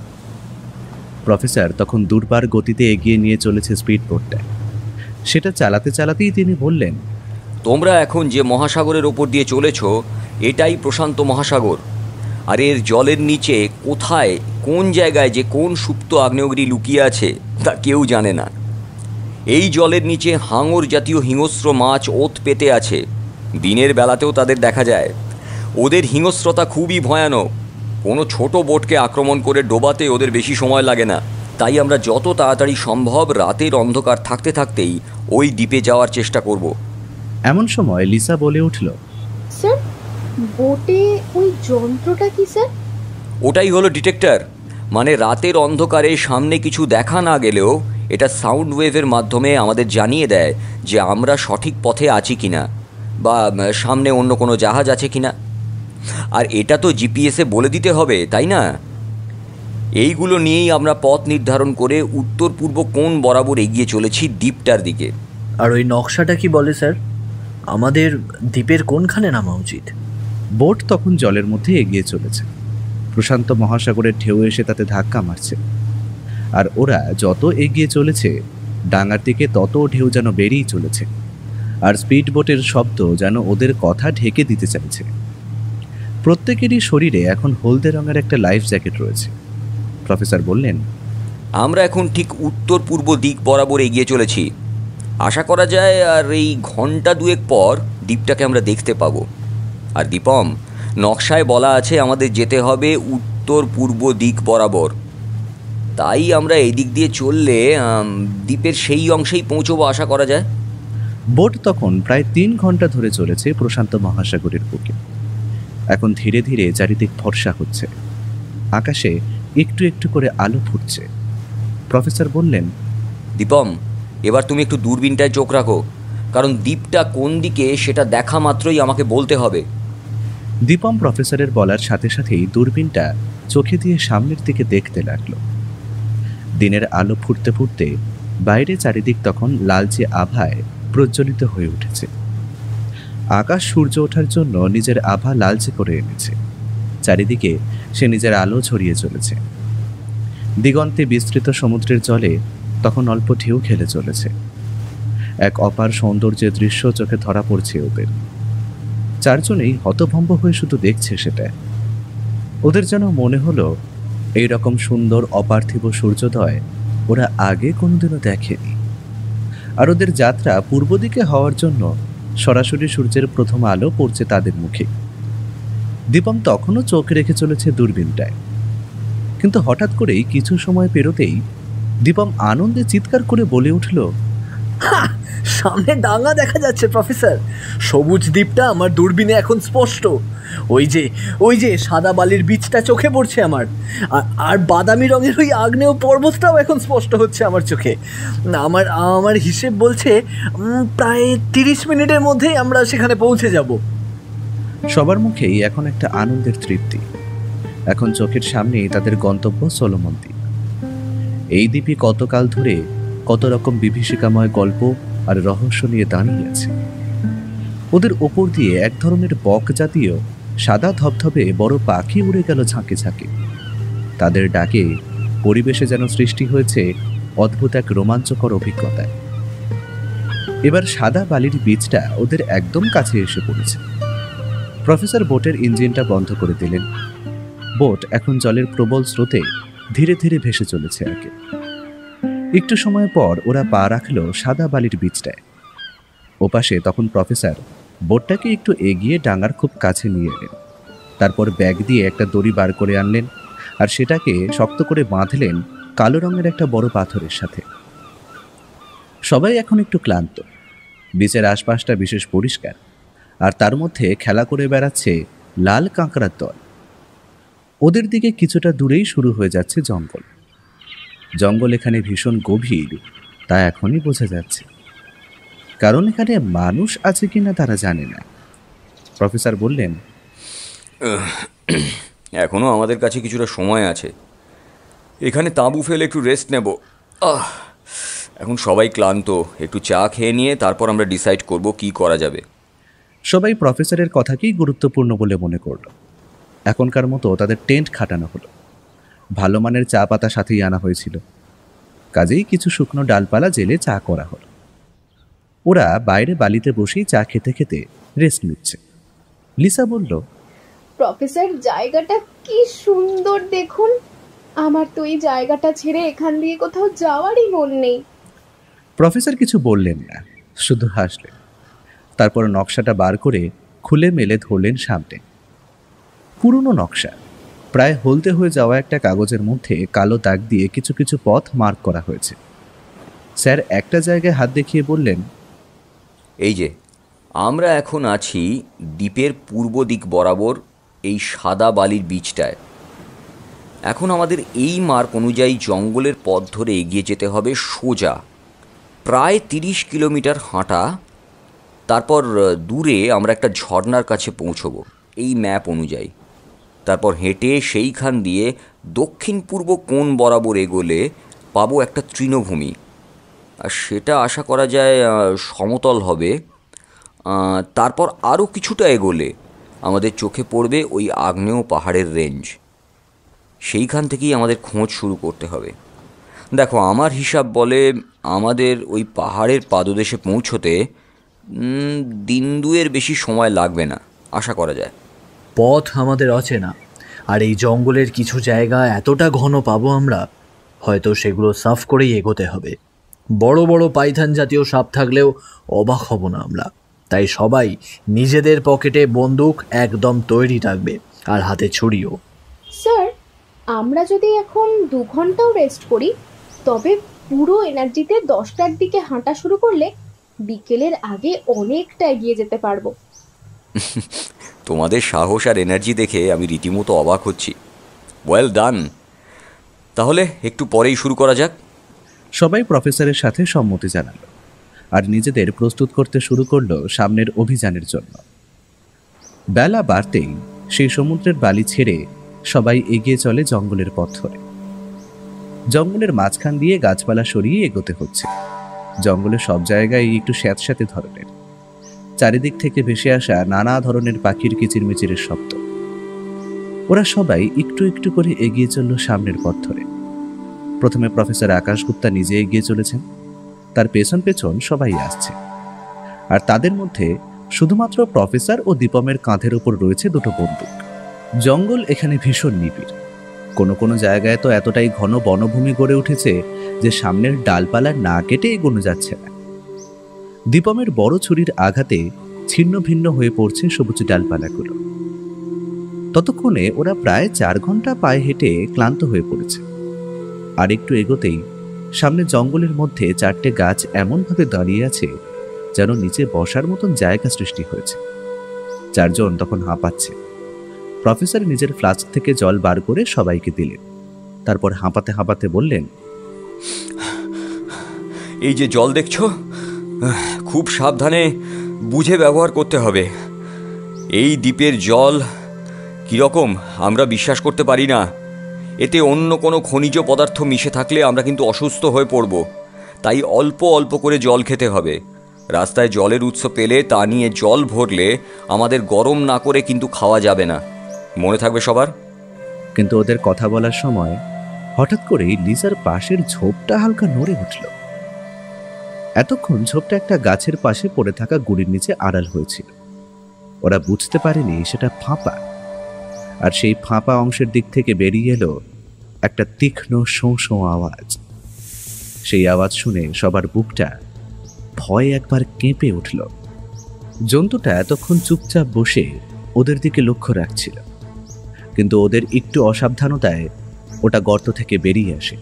প্রফেসর তখন দুর্বার গতিতে এগিয়ে নিয়ে চলেছে স্পিডবোটটা। সেটা চালাতে চালাতেই তিনি বললেন, তোমরা এখন যে মহাসাগরের ওপর দিয়ে চলেছ, এটাই প্রশান্ত মহাসাগর। আর এর জলের নিচে কোথায়, কোন জায়গায় যে কোন সুপ্ত আগ্নেয়গিরি লুকিয়ে আছে তা কেউ জানে না। এই জলের নিচে হাঙর জাতীয় হিংস্র মাছ ওত পেতে আছে। দিনের বেলাতেও তাদের দেখা যায়। ওদের হিংস্রতা খুবই ভয়ানক। কোনো ছোট বোটকে আক্রমণ করে ডোবাতে ওদের বেশি সময় লাগে না। তাই আমরা যত তাড়াতাড়ি সম্ভব রাতের অন্ধকার থাকতে থাকতেই ওই দ্বীপে যাওয়ার চেষ্টা করব। এমন সময় লিসা বলে উঠল, স্যার, বোটে ওই যন্ত্রটা কি স্যার? ওটাই হলো ডিটেক্টর। মানে রাতের অন্ধকারে সামনে কিছু দেখা না গেলেও এটা সাউন্ড ওয়েভের মাধ্যমে আমাদের জানিয়ে দেয় যে আমরা সঠিক পথে আছি কিনা, বা সামনে অন্য কোনো জাহাজ আছে কিনা। আর এটা তো জিপিএসে বলে দিতে হবে, তাই না? এইগুলো নিয়েই আমরা পথ নির্ধারণ করে উত্তর পূর্ব কোণ বরাবর এগিয়ে চলেছি দ্বীপটার দিকে। আর ওই নকশাটা কি বলে স্যার? আমাদের দ্বীপের কোনখানে নামা উচিত? বোট তখন জলের মধ্যে এগিয়ে চলেছে। প্রশান্ত মহাসাগরের ঢেউ এসে তাতে ধাক্কা মারছে। আর ওরা যত এগিয়ে চলেছে ডাঙার দিকে তত ঢেউ যেন বেরিয়ে চলেছে। আর স্পিড বোটের শব্দ যেন ওদের কথা ঢেকে দিতে চাইছে। প্রত্যেকেরই শরীরে এখন হলদে রঙের একটা লাইফ জ্যাকেট রয়েছে। প্রফেসর বললেন, আমরা এখন ঠিক উত্তর পূর্ব দিক বরাবর এগিয়ে চলেছি। আশা করা যায় আর এই ঘন্টা দুয়েক পর দ্বীপটাকে আমরা দেখতে পাবো। আর দীপম, নকশায় বলা আছে আমাদের যেতে হবে উত্তর পূর্ব দিক বরাবর, তাই আমরা এদিক দিয়ে চললে দ্বীপের সেই অংশেই পৌঁছবো আশা করা যায়। বোট তখন প্রায় 3 ঘন্টা ধরে চলেছে প্রশান্ত মহাসাগরের বুকে। এখন ধীরে ধীরে চারিদিক ফর্সা হচ্ছে, আকাশে একটু একটু করে আলো ফুটছে। প্রফেসর বললেন, দীপম, এবার তুমি একটু দূরবীনটায় চোখ রাখো, কারণ দ্বীপটা কোন দিকে সেটা দেখা মাত্রই আমাকে বলতে হবে। দীপম প্রফেসরের বলার সাথে সাথেই দূরবীনটা চোখে দিয়ে সামনের দিকে দেখতে লাগলো। দিনের আলো ফুটতে ফুটতে বাইরে চারিদিক তখন লালচে আভায় প্রজ্বলিত হয়ে উঠেছে। আকাশ সূর্য ওঠার জন্য নিজের আভা লালচে করে এনেছে। চারিদিকে সে নিজের আলো ছড়িয়ে চলেছে। দিগন্তে বিস্তৃত সমুদ্রের জলে তখন অল্প ঢেউ খেলে চলেছে। এক অপার সৌন্দর্যের দৃশ্য চোখে ধরা পড়ছে ওদের। চারজনেই হতভম্ব হয়ে শুধু দেখছে সেটা। ওদের যেন মনে হলো এইরকম সুন্দর অপার্থিব সূর্যোদয় ওরা আগে কোনোদিনও দেখেনি। আর ওদের যাত্রা পূর্ব দিকে হওয়ার জন্য সরাসরি সূর্যের প্রথম আলো পড়ছে তাদের মুখে। দীপম তখনও চোখ রেখে চলেছে দূরবীনটায়, কিন্তু হঠাৎ করেই কিছু সময় পেরোতেই দীপম আনন্দে চিৎকার করে বলে উঠল, সামনে ডাঙা দেখা যাচ্ছে প্রফেসর। সবুজ দ্বীপটা আমার দূরবীনে এখন স্পষ্ট। ওই যে সাদা বালির বীজটা চোখে পড়ছে আমার, আর বাদামি রঙের ওই আগ্নেয় পর্বতটাও এখন স্পষ্ট হচ্ছে আমার চোখে। আমার হিসেব বলছে প্রায় 30 মিনিটের মধ্যেই আমরা সেখানে পৌঁছে যাব। সবার মুখেই এখন একটা আনন্দের তৃপ্তি। এখন চোখের সামনেই তাদের গন্তব্য সোলোমন দ্বীপ। এই দ্বীপই কতকাল ধরে কত রকম বিভীষিকাময় গল্প আর রহস্য নিয়ে দাঁড়িয়ে আছে। ওদের ওপর দিয়ে এক ধরনের বক জাতীয় সাদা ধবধবে বড় পাখি উড়ে গেল ঝাঁকে ঝাঁকে। তাদের ডাকে পরিবেশে যেন সৃষ্টি হয়েছে অদ্ভুত এক রোমাঞ্চকর অভিজ্ঞতা। এবার সাদা বালির বীজটা ওদের একদম কাছে এসে পড়েছে। প্রফেসর বোটের ইঞ্জিনটা বন্ধ করে দিলেন। বোট এখন জলের প্রবল স্রোতে ধীরে ধীরে ভেসে চলেছে আগে। একটু সময় পর ওরা পা রাখল সাদা বালির বীজটায়। ওপাশে তখন প্রফেসর বোটটাকে একটু এগিয়ে ডাঙার খুব কাছে নিয়ে এলেন। তারপর ব্যাগ দিয়ে একটা দড়ি বার করে আনলেন, আর সেটাকে শক্ত করে বাঁধলেন কালো রঙের একটা বড় পাথরের সাথে। সবাই এখন একটু ক্লান্ত। বিচের আশপাশটা বিশেষ পরিষ্কার, আর তার মধ্যে খেলা করে বেড়াচ্ছে লাল কাঁকড়ার দল। ওদের দিকে কিছুটা দূরেই শুরু হয়ে যাচ্ছে জঙ্গল। জঙ্গল এখানে ভীষণ গভীর, তা এখনই বোঝা যাচ্ছে, কারণ এখানে মানুষ আছে কিনা তারা জানে না। প্রফেসর বললেন, এখনো আমাদের কাছে কিছুটা সময় আছে, এখানে তাঁবু ফেলে একটু রেস্ট নেব। এখন সবাই ক্লান্ত, একটু চা খেয়ে নিয়ে তারপর আমরা ডিসাইড করব কি করা যাবে। সবাই প্রফেসরের কথাকেই গুরুত্বপূর্ণ বলে মনে করল। এখনকার মতো তাদের টেন্ট খাটানো হলো। ভালো মানের চা পাতা সাথেই আনা হয়েছিল, কাজেই কিছু শুকনো ডালপালা জেলে চা করা হলো। ওরা বাইরে বালিতে বসেই চা খেতে খেতে রেস্ট নিচ্ছে। লিসা বলল, প্রফেসর, জায়গাটা কি সুন্দর দেখুন। আমার তো এই জায়গাটা ছেড়ে এখান দিয়ে কোথাও যাওয়ারই মন নেই। প্রফেসর কিছু বললেন না, শুধু হাসলেন। তারপর নকশাটা বার করে খুলে মেলে ধরলেন সামনে। পুরনো নকশা, প্রায় হলদে হয়ে যাওয়া একটা কাগজের মধ্যে কালো দাগ দিয়ে কিছু কিছু পথ মার্ক করা হয়েছে। স্যার একটা জায়গায় হাত দেখিয়ে বললেন, এই যে আমরা এখন আছি দ্বীপের পূর্ব দিক বরাবর এই সাদা বালির বীজটায়। এখন আমাদের এই মার্ক অনুযায়ী জঙ্গলের পথ ধরে এগিয়ে যেতে হবে সোজা, প্রায় 30 কিলোমিটার হাঁটা। তারপর দূরে আমরা একটা ঝর্ণার কাছে পৌঁছব এই ম্যাপ অনুযায়ী। তারপর হেঁটে সেইখান দিয়ে দক্ষিণ পূর্ব কোণ বরাবর এগোলে পাবো একটা তৃণভূমি, আর সেটা আশা করা যায় সমতল হবে। তারপর আরও কিছুটা এগোলে আমাদের চোখে পড়বে ওই আগ্নেয় পাহাড়ের রেঞ্জ। সেইখান থেকেই আমাদের খোঁজ শুরু করতে হবে। দেখো, আমার হিসাব বলে আমাদের ওই পাহাড়ের পাদদেশে পৌঁছতে দিন দুয়ের বেশি সময় লাগবে না আশা করা যায়। পথ আমাদের অচেনা, আর এই জঙ্গলের কিছু জায়গা এতটা ঘন পাবো আমরা, হয়তো সেগুলো সাফ করেই এগোতে হবে। বড় বড় পাইথন জাতীয় সাপ থাকলেও অবাক হব না আমরা। তাই সবাই নিজেদের পকেটে বন্দুক একদম তৈরি রাখবে, আর হাতে ছুরিও। স্যার, আমরা যদি এখন 2 ঘন্টাও রেস্ট করি, তবে পুরো এনার্জিতে 10টার দিকে হাঁটা শুরু করলে বিকেলের আগে অনেকটা এগিয়ে যেতে পারবো। তোমাদের সাহস আর এনার্জি দেখে আমি রীতিমতো অবাক হচ্ছি। Well done. তাহলে একটু পরেই শুরু করা যাক। সবাই প্রফেসরের সাথে সম্মতি জানালো আর নিজেদের প্রস্তুত করতে শুরু করলো সামনের অভিযানের জন্য। বেলা বাড়তেই সেই সমুদ্রের বালি ছেড়ে সবাই এগিয়ে চলে জঙ্গলের পথ ধরে। জঙ্গলের মাঝখান দিয়ে গাছপালা সরিয়ে এগোতে হচ্ছে। জঙ্গলের সব জায়গায় একটু স্যাঁতস্যাঁতে ধরনের, চারিদিক থেকে ভেসে আসা নানা ধরনের পাখির কিচিরমিচিরের শব্দ। ওরা সবাই একটু একটু করে এগিয়ে চলল সামনের পথ ধরে। প্রথমে প্রফেসর আকাশ গুপ্তা নিজে এগিয়ে চলেছেন, তার পেছন পেছন সবাই আসছে। আর তাদের মধ্যে শুধুমাত্র প্রফেসর ও দীপমের কাঁধের উপর রয়েছে 2টো বন্দুক। জঙ্গল এখানে ভীষণ নিবিড়। কোনো কোনো জায়গায় তো এতটাই ঘন বনভূমি গড়ে উঠেছে যে সামনের ডালপালা না কেটে এগোনো যাচ্ছে না। দীপমের বড় ছুরির আঘাতে ছিন্ন ভিন্ন হয়ে পড়ছে সবুজ ডালপালাগুলো। ততক্ষণে ওরা প্রায় 4 ঘন্টা পায়ে হেঁটে ক্লান্ত হয়ে পড়েছে। আর একটু এগোতেই সামনে জঙ্গলের মধ্যে 4টে গাছ এমনভাবে দাঁড়িয়ে আছে যেন নিচে বসার মতন জায়গা সৃষ্টি হয়েছে। 4 জন তখন হাঁপাচ্ছে। প্রফেসর নিজের ফ্লাস্ক থেকে জল বার করে সবাইকে দিলেন। তারপর হাঁপাতে হাঁপাতে বললেন, এই যে জল দেখছো, খুব সাবধানে বুঝে ব্যবহার করতে হবে। এই দ্বীপের জল কীরকম আমরা বিশ্বাস করতে পারি না। এতে অন্য কোনো খনিজ পদার্থ মিশে থাকলে আমরা কিন্তু অসুস্থ হয়ে পড়ব। তাই অল্প অল্প করে জল খেতে হবে। রাস্তায় জলের উৎস পেলে তা নিয়ে জল ভরলে আমাদের গরম না করে কিন্তু খাওয়া যাবে না, মনে থাকবে সবার। কিন্তু ওদের কথা বলার সময় হঠাৎ করেই লিসার পাশের ঝোপটা হালকা নড়ে উঠল। এতক্ষণ ঝোপটা একটা গাছের পাশে পড়ে থাকা গুড়ির নিচে আড়াল হয়েছিল। ওরা বুঝতে পারেনি সেটা ফাঁপা। আর সেই ফাঁপা অংশের দিক থেকে বেরিয়ে এলো একটা তীক্ষ্ণ শোঁ শোঁ আওয়াজ। সেই আওয়াজ শুনে সবার বুকটা ভয়ে একবার কেঁপে উঠল। জন্তুটা এতক্ষণ চুপচাপ বসে ওদের দিকে লক্ষ্য রাখছিল, কিন্তু ওদের একটু অসাবধানতায় ওটা গর্ত থেকে বেরিয়ে আসে।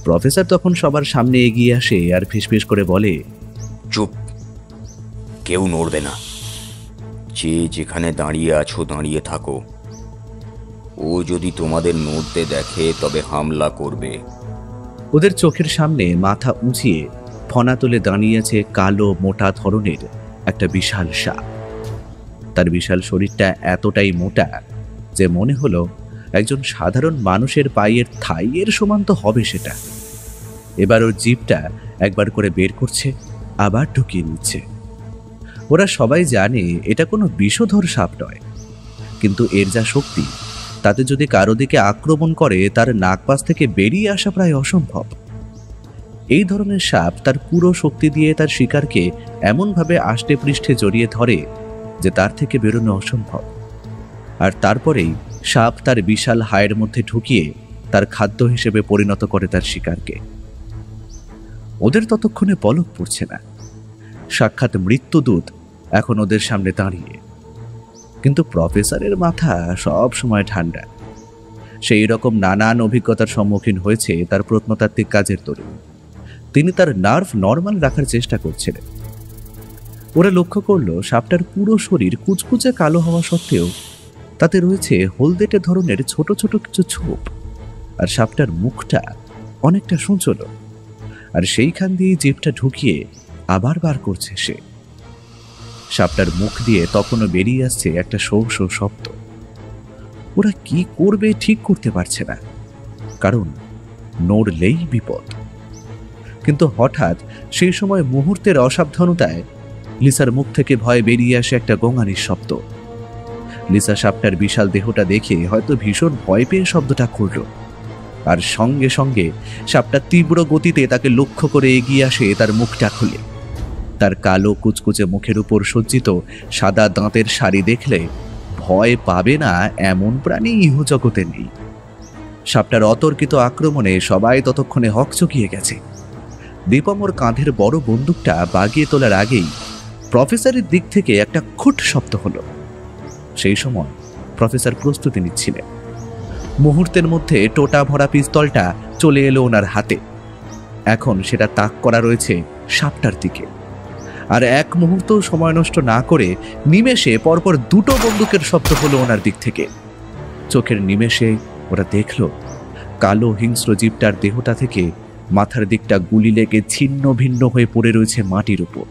প্রফেসর তখন সবার সামনে এগিয়ে আসে আর ফিসফিস করে বলে, চুপ, কেউ নড়বে না। যে যেখানে দাঁড়িয়ে আছো দাঁড়িয়ে থাকো। ও যদি তোমাদের নড়তে দেখে তবে হামলা করবে। ওদের চোখের সামনে মাথা উঁচিয়ে ফনা তুলে দাঁড়িয়ে আছে কালো মোটা ধরনের একটা বিশাল সাপ। তার বিশাল শরীরটা এতটাই মোটা যে মনে হলো একজন সাধারণ মানুষের পায়ের থাইয়ের সমান তো হবে সেটা। এবার ওর জিভটা একবার করে বের করছে, আবার ঢুকিয়ে নিচ্ছে। ওরা সবাই জানে এটা কোনো বিষধর সাপ নয়, কিন্তু এর যা শক্তি তাতে যদি কারো দিকে আক্রমণ করে তার নাকপাশ থেকে বেরিয়ে আসা প্রায় অসম্ভব। এই ধরনের সাপ তার পুরো শক্তি দিয়ে তার শিকারকে এমনভাবে আষ্টে পৃষ্ঠে জড়িয়ে ধরে যে তার থেকে বেরোনো অসম্ভব। আর তারপরেই সাপ তার বিশাল হায়ের মধ্যে ঢুকিয়ে তার খাদ্য হিসেবে পরিণত করে তার শিকারকে। ওদের ততক্ষণে পলক পড়ছে না। সাক্ষাৎ মৃত্যুদূত এখন ওদের সামনে দাঁড়িয়ে। কিন্তু প্রফেসরের মাথা সব সময় ঠান্ডা। সেই রকম নানান অভিজ্ঞতার সম্মুখীন হয়েছে তার প্রত্নতাত্ত্বিক কাজের দরুন। তিনি তার নার্ভ নর্মাল রাখার চেষ্টা করছিলেন। ওরা লক্ষ্য করলো সাপটার পুরো শরীর কুচকুচে কালো হওয়া সত্ত্বেও তাতে রয়েছে হলদেটে ধরনের ছোট ছোট কিছু ছোপ। আর সাপটার মুখটা অনেকটা সূচলো, আর সেইখান দিয়ে জিভটা ঢুকিয়ে আবার বার করছে সে। সাপটার মুখ দিয়ে তখনও বেরিয়ে আসছে একটা শো শো শব্দ। ওরা কি করবে ঠিক করতে পারছে না, কারণ নড়লেই বিপদ। কিন্তু হঠাৎ সেই সময় মুহূর্তের অসাবধানতায় লিসার মুখ থেকে ভয়ে বেরিয়ে আসে একটা গোঙানির শব্দ। লিসা সাপটার বিশাল দেহটা দেখে হয়তো ভীষণ ভয় পেয়ে শব্দটা করল, আর সঙ্গে সঙ্গে সাপটা তীব্র গতিতে তাকে লক্ষ্য করে এগিয়ে আসে তার মুখটা খুলে। তার কালো কুচকুচে মুখের উপর সজ্জিত সাদা দাঁতের শাড়ি দেখলে ভয় পাবে না এমন প্রাণী ইহজগতে নেই। সাপটার অতর্কিত আক্রমণে সবাই ততক্ষণে হকচকিয়ে গেছে। দীপম ওর কাঁধের বড় বন্দুকটা বাগিয়ে তোলার আগেই প্রফেসরের দিক থেকে একটা খুট শব্দ হলো। সেই সময় প্রফেসর প্রস্তুতি নিচ্ছিলেন। মুহূর্তের মধ্যে টোটা ভরা পিস্তলটা চলে এলো ওনার হাতে। এখন সেটা তাক করা রয়েছে সাপটার দিকে। আর এক মুহূর্ত সময় নষ্ট না করে নিমেষে পরপর দুটো বন্দুকের শব্দ হলো ওনার দিক থেকে। চোখের নিমেষে ওরা দেখল কালো হিংস্র জীবটার দেহটা থেকে মাথার দিকটা গুলি লেগে ছিন্ন ভিন্ন হয়ে পড়ে রয়েছে মাটির উপর।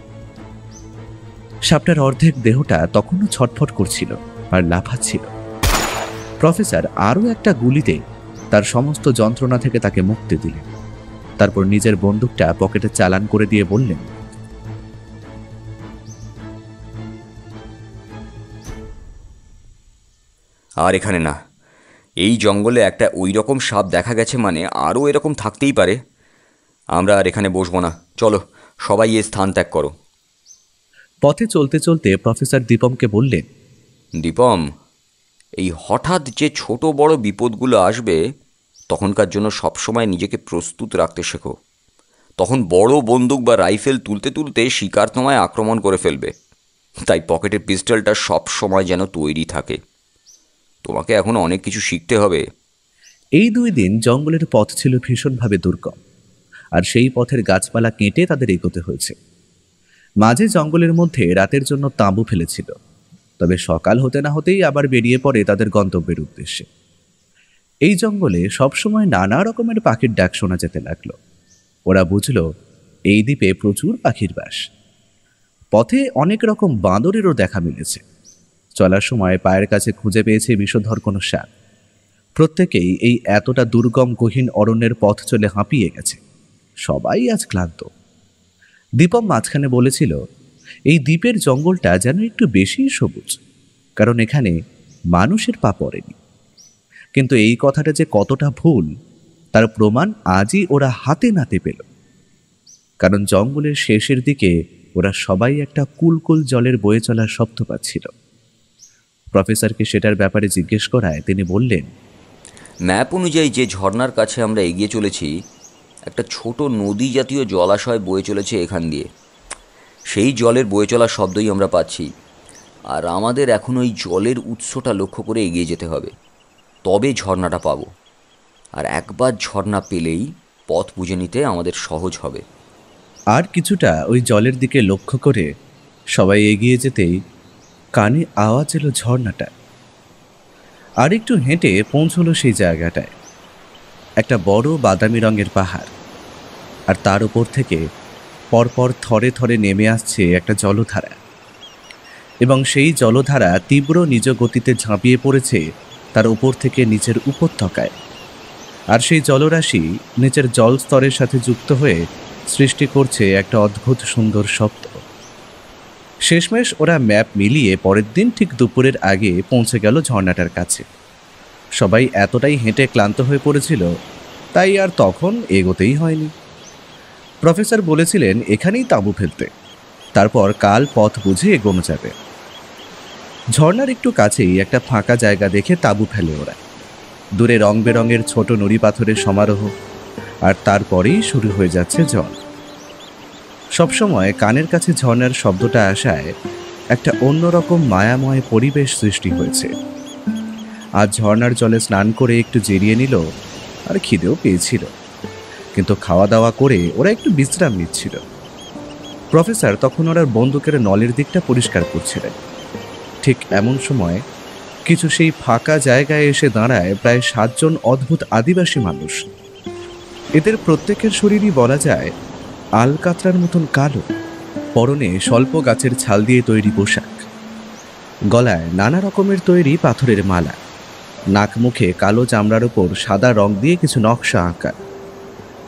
সাপটার অর্ধেক দেহটা তখনও ছটফট করছিল আর লাফাচ্ছিল। প্রফেসর আরও একটা গুলিতে তার সমস্ত যন্ত্রণা থেকে তাকে মুক্তি দিলেন। তারপর নিজের বন্দুকটা পকেটে চালান করে দিয়ে বললেন, আর এখানে না, এই জঙ্গলে একটা ওই রকম সাপ দেখা গেছে মানে আরও এরকম থাকতেই পারে। আমরা আর এখানে বসবো না, চলো সবাই এই স্থান ত্যাগ করো। পথে চলতে চলতে প্রফেসর দীপমকে বললেন, দীপম, এই হঠাৎ যে ছোট বড় বিপদগুলো আসবে তখনকার জন্য সবসময় নিজেকে প্রস্তুত রাখতে শেখো। তখন বড় বন্দুক বা রাইফেল তুলতে তুলতে শিকার তোমায় আক্রমণ করে ফেলবে, তাই পকেটের পিস্টলটা সব সময় যেন তৈরি থাকে। তোমাকে এখন অনেক কিছু শিখতে হবে। এই 2 দিন জঙ্গলের পথ ছিল ভীষণভাবে দুর্গম, আর সেই পথের গাছপালা কেটে তাদের এগোতে হয়েছে। মাঝে জঙ্গলের মধ্যে রাতের জন্য তাঁবু ফেলেছিল, তবে সকাল হতে না হতেই আবার বেরিয়ে পড়ে তাদের গন্তব্যের উদ্দেশ্যে। এই জঙ্গলে সবসময় নানা রকমের পাখির ডাক শোনা যেতে লাগলো। ওরা বুঝল এই দ্বীপে প্রচুর পাখির বাস। পথে অনেক রকম বাঁদরেরও দেখা মিলেছে। চলার সময় পায়ের কাছে খুঁজে পেয়েছে বিষধর কোনো সাপ। প্রত্যেকেই এই এতটা দুর্গম গহীন অরণ্যের পথ চলে হাঁপিয়ে গেছে। সবাই আজ ক্লান্ত। দীপম মাঝখানে বলেছিল, এই দ্বীপের জঙ্গলটা যেন একটু বেশি সবুজ, কারণ এখানে মানুষের পা পড়েনি। কিন্তু এই কথাটা যে কতটা ভুল তার প্রমাণ আজই ওরা হাতে নাতে পেল। কারণ জঙ্গলের শেষের দিকে ওরা সবাই একটা কুলকুল জলের বয়ে চলার শব্দ পাচ্ছিল। প্রফেসরকে সেটার ব্যাপারে জিজ্ঞেস করায় তিনি বললেন, ম্যাপ অনুযায়ী যে ঝর্ণার কাছে আমরা এগিয়ে চলেছি, একটা ছোট নদী জাতীয় জলাশয় বয়ে চলেছে এখান দিয়ে। সেই জলের বয়ে চলার শব্দই আমরা পাচ্ছি। আর আমাদের এখন ওই জলের উৎসটা লক্ষ্য করে এগিয়ে যেতে হবে, তবে ঝর্ণাটা পাবো। আর একবার ঝর্ণা পেলেই পথ বুঝে নিতে আমাদের সহজ হবে। আর কিছুটা ওই জলের দিকে লক্ষ্য করে সবাই এগিয়ে যেতেই কানে আওয়াজ এলো ঝর্ণাটা। আর একটু হেঁটে পৌঁছল সেই জায়গাটায়। একটা বড় বাদামি রঙের পাহাড়, আর তার উপর থেকে পরপর থরে থরে নেমে আসছে একটা জলধারা, এবং সেই জলধারা তীব্র নিজ গতিতে ঝাঁপিয়ে পড়েছে তার উপর থেকে নিচের উপত্যকায়। আর সেই জলরাশি নিচের জল স্তরের সাথে যুক্ত হয়ে সৃষ্টি করছে একটা অদ্ভুত সুন্দর শব্দ। শেষমেশ ওরা ম্যাপ মিলিয়ে পরের দিন ঠিক দুপুরের আগে পৌঁছে গেল ঝর্ণাটার কাছে। সবাই এতটাই হেঁটে ক্লান্ত হয়ে পড়েছিল, তাই আর তখন এগোতেই হয়নি। প্রফেসর বলেছিলেন এখানেই তাঁবু ফেলতে, তারপর কাল পথ বুঝে এগোনো যাবে। ঝর্ণার একটু কাছেই একটা ফাঁকা জায়গা দেখে তাঁবু ফেলে ওরা। দূরে রং বেরঙের ছোট নুড়ি পাথরের সমারোহ, আর তারপরেই শুরু হয়ে যাচ্ছে জল। সবসময় কানের কাছে ঝর্ণার শব্দটা আসায় একটা অন্যরকম মায়াময় পরিবেশ সৃষ্টি হয়েছে। আজ ঝর্ণার জলে স্নান করে একটু জিরিয়ে নিল, আর খিদেও পেয়েছিল, কিন্তু খাওয়া দাওয়া করে ওরা একটু বিশ্রাম নিচ্ছিল। প্রফেসর তখন ওরা বন্দুকের নলের দিকটা পরিষ্কার করছিলেন। ঠিক এমন সময় কিছু সেই ফাঁকা জায়গায় এসে দাঁড়ায় প্রায় 7 জন অদ্ভুত আদিবাসী মানুষ। এদের প্রত্যেকের শরীরই বলা যায় আলকাতরার মতন কালো, পরনে স্বল্প গাছের ছাল দিয়ে তৈরি পোশাক, গলায় নানা রকমের তৈরি পাথরের মালা, নাক মুখে কালো চামড়ার ওপর সাদা রং দিয়ে কিছু নকশা আঁকা।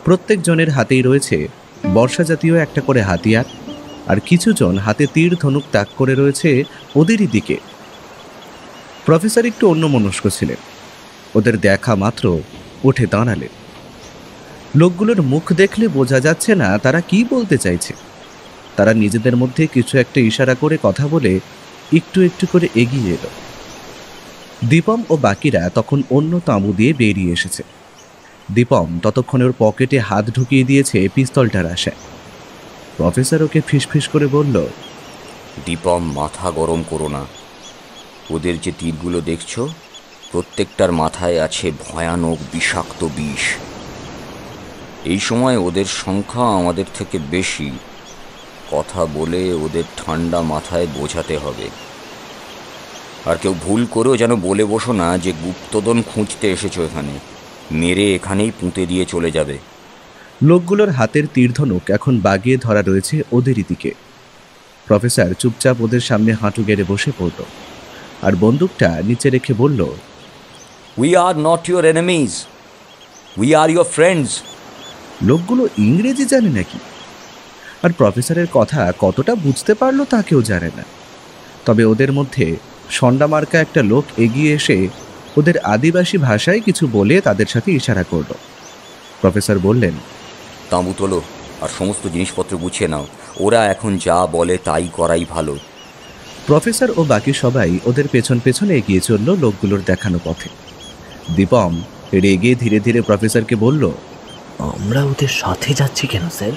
প্রত্যেক জনের হাতেই রয়েছে বর্ষা জাতীয় একটা করে হাতিয়ার, আর কিছু জন হাতে তীর ধনুক তাক করে রয়েছে ওদেরই দিকে। প্রফেসর একটু অন্যমনস্ক ছিলেন। ওদের দেখা মাত্র উঠে দাঁড়ালেন। লোকগুলোর মুখ দেখলে বোঝা যাচ্ছে না তারা কি বলতে চাইছে। তারা নিজেদের মধ্যে কিছু একটা ইশারা করে কথা বলে একটু একটু করে এগিয়ে এলো। দীপম ও বাকিরা তখন অন্য তাঁবু দিয়ে বেরিয়ে এসেছে। দীপম ততক্ষণে ওর পকেটে হাত ঢুকিয়ে দিয়েছে পিস্তলটার আশায়। প্রফেসর ওকে ফিসফিস করে বলল, দীপম, মাথা গরম করো না। ওদের যে তীরগুলো দেখছো, প্রত্যেকটার মাথায় আছে ভয়ানক বিষাক্ত বিষ। এই সময় ওদের সংখ্যা আমাদের থেকে বেশি। কথা বলে ওদের ঠান্ডা মাথায় বোঝাতে হবে। আর কেউ ভুল করেও যেন বলে বসো না যে গুপ্তধন খুঁজতে এসেছো এখানে। মেরে এখানেই পুঁতে দিয়ে চলে যাবে। লোকগুলোর হাতের তীরধনুক এখন বাগিয়ে ধরা রয়েছে ওদেরই দিকে। প্রফেসর চুপচাপ ওদের সামনে হাঁটু গেড়ে বসে পড়ল আর বন্দুকটা নিচে রেখে বলল, we are not your enemies, we are your friends. লোকগুলো ইংরেজি জানে নাকি? আর প্রফেসরের কথা কতটা বুঝতে পারলো তা কেউ জানে না। তবে ওদের মধ্যে সন্ডামার্কা একটা লোক এগিয়ে এসে ওদের আদিবাসী ভাষায় কিছু বলে তাদের সাথে ইশারা করল। প্রফেসর বললেন, তাঁবু তোলো আর সমস্ত জিনিসপত্র গুছিয়ে নাও। ওরা এখন যা বলে তাই করাই ভালো। প্রফেসর ও বাকি সবাই ওদের পেছন পেছনে এগিয়ে চলল লোকগুলোর দেখানো পথে। দীপম রেগে ধীরে ধীরে প্রফেসরকে বলল, আমরা ওদের সাথে যাচ্ছি কেন স্যার?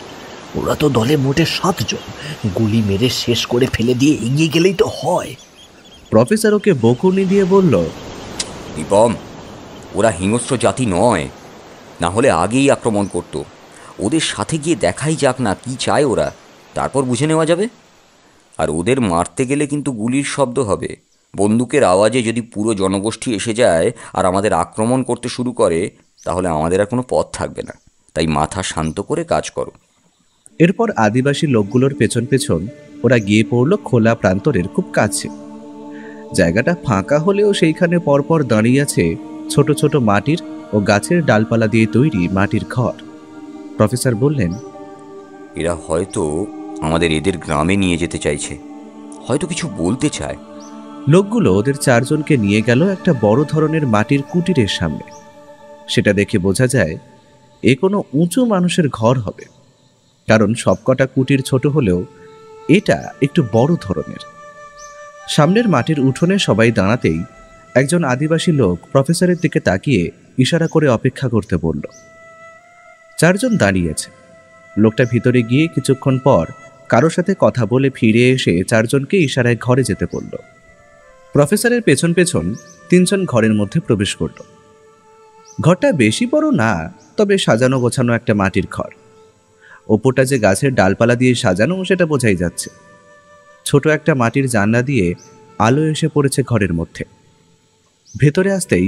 ওরা তো দলে মোটে 7 জন। গুলি মেরে শেষ করে ফেলে দিয়ে এগিয়ে গেলেই তো হয়। প্রফেসর ওকে বকুনি দিয়ে বলল, দীপম, ওরা হিংস্র জাতি নয়, না হলে আগেই আক্রমণ করত। ওদের সাথে গিয়ে দেখাই যাক না কি চায় ওরা, তারপর বুঝে নেওয়া যাবে। আর ওদের মারতে গেলে কিন্তু গুলির শব্দ হবে। বন্দুকের আওয়াজে যদি পুরো জনগোষ্ঠী এসে যায় আর আমাদের আক্রমণ করতে শুরু করে, তাহলে আমাদের আর কোনো পথ থাকবে না। তাই মাথা শান্ত করে কাজ করো। এরপর আদিবাসী লোকগুলোর পেছন পেছন ওরা গিয়ে পড়ল খোলা প্রান্তরের খুব কাছে। জায়গাটা ফাঁকা হলেও সেইখানে পরপর দাঁড়িয়ে আছে ছোট ছোট মাটির ও গাছের ডালপালা দিয়ে তৈরি মাটির ঘর। প্রফেসর বললেন, এরা হয়তো আমাদের এদের গ্রামে নিয়ে যেতে চাইছে, হয়তো কিছু বলতে চায়। লোকগুলো ওদের 4 জনকে নিয়ে গেল একটা বড় ধরনের মাটির কুটিরের সামনে। সেটা দেখে বোঝা যায় এ কোনো উঁচু মানুষের ঘর হবে, কারণ সবকটা কুটির ছোট হলেও এটা একটু বড় ধরনের। সামনের মাটির উঠোনে সবাই দাঁড়াতেই একজন আদিবাসী লোক প্রফেসরের দিকে তাকিয়ে ইশারা করে অপেক্ষা করতে বলল। 4 জন দাঁড়িয়েছে। লোকটা ভিতরে গিয়ে কিছুক্ষণ পর কারোর সাথে কথা বলে ফিরে এসে 4 জনকে ইশারায় ঘরে যেতে বলল। প্রফেসরের পেছন পেছন 3 জন ঘরের মধ্যে প্রবেশ করল। ঘরটা বেশি বড় না, তবে সাজানো গোছানো একটা মাটির ঘর। ওপরটা যে গাছের ডালপালা দিয়ে সাজানো সেটা বোঝাই যাচ্ছে। ছোট একটা মাটির জানলা দিয়ে আলো এসে পড়েছে ঘরের মধ্যে। ভেতরে আসতেই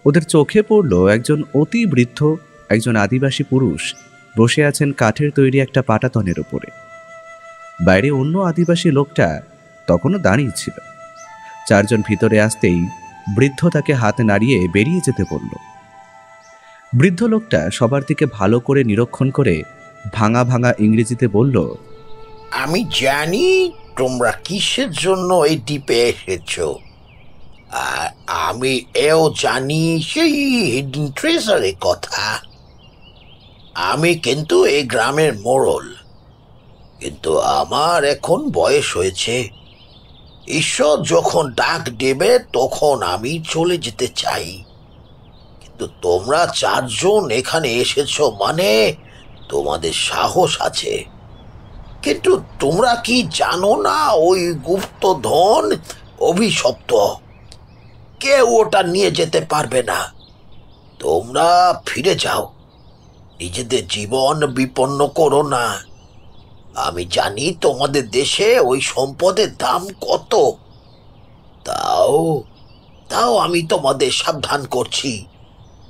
ওদের চোখে পড়ল একজন অতি বৃদ্ধ একজন আদিবাসী পুরুষ বসে আছেন কাঠের তৈরি একটা পাটাতনের উপরে। বাইরে অন্য আদিবাসী লোকটা তখনও দাঁড়িয়ে ছিল। 4 জন ভিতরে আসতেই বৃদ্ধ তাকে হাত নাড়িয়ে বেরিয়ে যেতে বলল। বৃদ্ধ লোকটা সবার দিকে ভালো করে নিরীক্ষণ করে ভাঙা ভাঙা ইংরেজিতে বলল, আমি জানি তোমরা কিসের জন্য এই দ্বীপে এসেছ। আর আমি এও জানি সেই হিডেন ট্রেজারের কথা। আমি কিন্তু এই গ্রামের মোড়ল, কিন্তু আমার এখন বয়স হয়েছে। ঈশ্বর যখন ডাক দেবে তখন আমি চলে যেতে চাই। কিন্তু তোমরা 4 জন এখানে এসেছ মানে তোমাদের সাহস আছে। কিন্তু তোমরা কি জানো না ওই গুপ্তধন অভিশপ্ত, কেউ ওটা নিয়ে যেতে পারবে না। তোমরা ফিরে যাও, নিজেদের জীবন বিপন্ন করো না। আমি জানি তোমাদের দেশে ওই সম্পদের দাম কত। তাও আমি তোমাদের সাবধান করছি,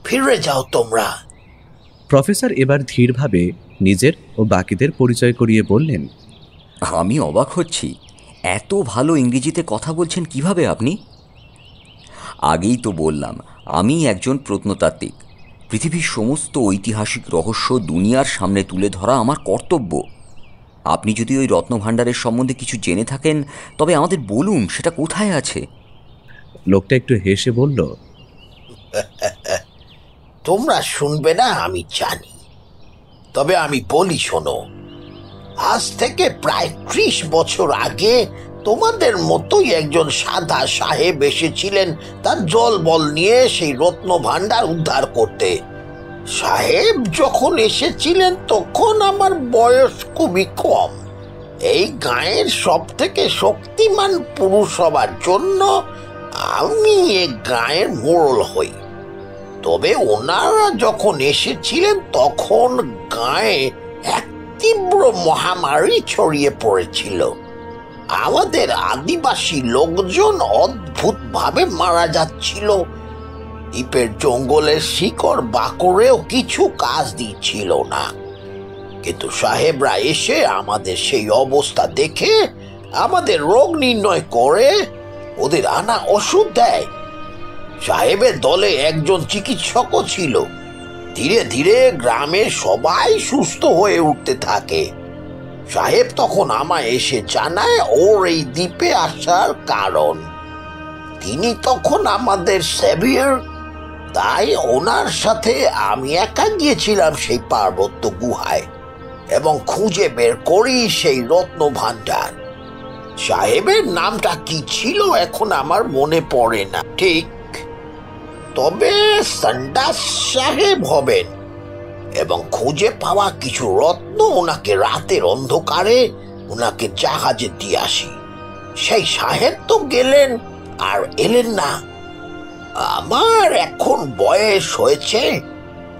ফিরে যাও তোমরা। প্রফেসর এবার ধীরভাবে নিজের ও বাকিদের পরিচয় করিয়ে বললেন, আমি অবাক হচ্ছি, এত ভালো ইংরেজিতে কথা বলছেন কিভাবে আপনি? আগেই তো বললাম, আমি একজন প্রত্নতাত্ত্বিক। পৃথিবীর সমস্ত ঐতিহাসিক রহস্য দুনিয়ার সামনে তুলে ধরা আমার কর্তব্য। আপনি যদি ওই রত্নভাণ্ডারের সম্বন্ধে কিছু জেনে থাকেন তবে আমাদের বলুন, সেটা কোথায় আছে। লোকটা একটু হেসে বলল, তোমরা শুনবে না আমি জানি, তবে আমি বলি শোনো। আজ থেকে প্রায় 30 বছর আগে তোমাদের মতোই একজন সাদা সাহেব এসেছিলেন তার জল বল নিয়ে সেই রত্ন ভাণ্ডার উদ্ধার করতে। সাহেব যখন এসেছিলেন তখন আমার বয়স খুবই কম। এই গাঁয়ের সব থেকে শক্তিমান পুরুষ হবার জন্য আমি এই গাঁয়ের মোড়ল হই। তবে ওনারা যখন এসেছিলেন তখন গাঁয়ে এক তীব্র মহামারী ছড়িয়ে পড়েছিল। আমাদের আদিবাসী লোকজন অদ্ভুতভাবে মারা যাচ্ছিল। দ্বীপের জঙ্গলের শিকড় বাকড়েও কিছু কাজ দিচ্ছিল না। কিন্তু সাহেবরা এসে আমাদের সেই অবস্থা দেখে আমাদের রোগ নির্ণয় করে ওদের আনা ওষুধ দেয়। সাহেবের দলে একজন চিকিৎসকও ছিল। ধীরে ধীরে গ্রামের সবাই সুস্থ হয়ে উঠতে থাকে। সাহেব তখন আমায় এসে জানায় ওর এই দ্বীপে আসার কারণ। তিনি তখন আমাদের সেভিয়ার। তাই ওনার সাথে আমি একা গিয়েছিলাম সেই পার্বত্য গুহায় এবং খুঁজে বের করি সেই রত্ন ভাণ্ডার। সাহেবের নামটা কি ছিল এখন আমার মনে পড়ে না ঠিক, তবে সন্ডাস সাহেব হবেন। এবং খুঁজে পাওয়া কিছু রত্ন ওনাকে রাতের অন্ধকারে ওনাকে জাহাজে দিয়ে আসি। সেই সাহেব তো গেলেন আর এলেন না। আমার এখন বয়স হয়েছে,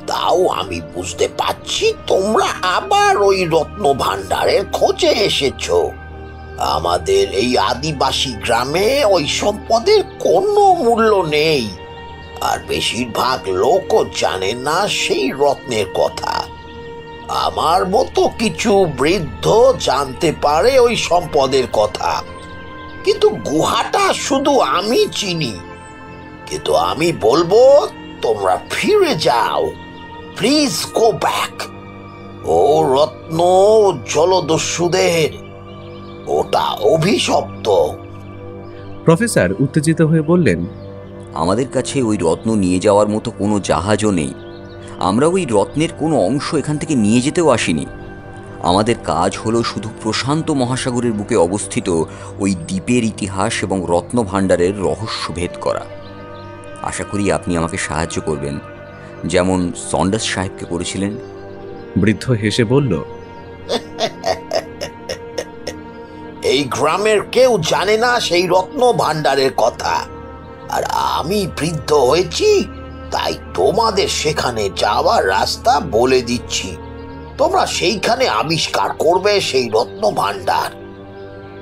তাও আমি বুঝতে পারছি তোমরা আবার ওই রত্ন ভাণ্ডারের খোঁজে এসেছো। আমাদের এই আদিবাসী গ্রামে ওই সম্পদের কোনো মূল্য নেই, আর বেশিরভাগ লোকও জানে না সেই রত্নের কথা। আমার মতো কিছু বৃদ্ধ জানতে পারে ওই সম্পদের কথা, কিন্তু গুহাটা শুধু আমি চিনি। কিন্তু আমি বলবো তোমরা ফিরে যাও, প্লিজ গো ব্যাক। ও রত্ন জলদস্যুদের, ওটা অভিশপ্ত। প্রফেসর উত্তেজিত হয়ে বললেন, আমাদের কাছে ওই রত্ন নিয়ে যাওয়ার মতো কোনো জাহাজও নেই। আমরা ওই রত্নের কোনো অংশ এখান থেকে নিয়ে যেতেও আসিনি। আমাদের কাজ হলো শুধু প্রশান্ত মহাসাগরের বুকে অবস্থিত ওই দ্বীপের ইতিহাস এবং রত্ন ভাণ্ডারের রহস্য ভেদ করা। আশা করি আপনি আমাকে সাহায্য করবেন, যেমন সন্ডাস সাহেবকে করেছিলেন। বৃদ্ধ হেসে বলল, এই গ্রামের কেউ জানে না সেই রত্ন ভাণ্ডারের কথা, আর আমি বৃদ্ধ হয়েছি তাই তোমাদের সেখানে যাওয়ার রাস্তা বলে দিচ্ছি। তোমরা সেইখানে আবিষ্কার করবে সেই রত্ন ভাণ্ডার।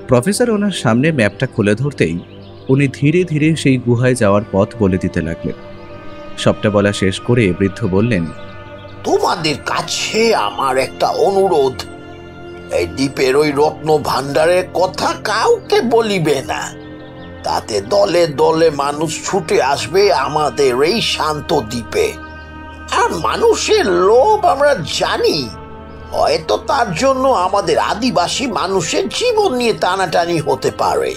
প্রফেসর ওনার সামনে ম্যাপটা খুলে ধরতেই উনি ধীরে ধীরে সেই গুহায় যাওয়ার পথ বলে দিতে লাগলেন। সবটা বলা শেষ করে বৃদ্ধ বললেন, তোমাদের কাছে আমার একটা অনুরোধ, এই দ্বীপের ওই রত্ন ভাণ্ডারের কথা কাউকে বলিবে না। তাতে দলে দলে মানুষ ছুটে আসবে আমাদের এই শান্ত দ্বীপে। আর মানুষের লোভ আমরা জানি, হয়তো তার জন্য আমাদের আদিবাসী মানুষের জীবন নিয়ে টানাটানি হতে পারে।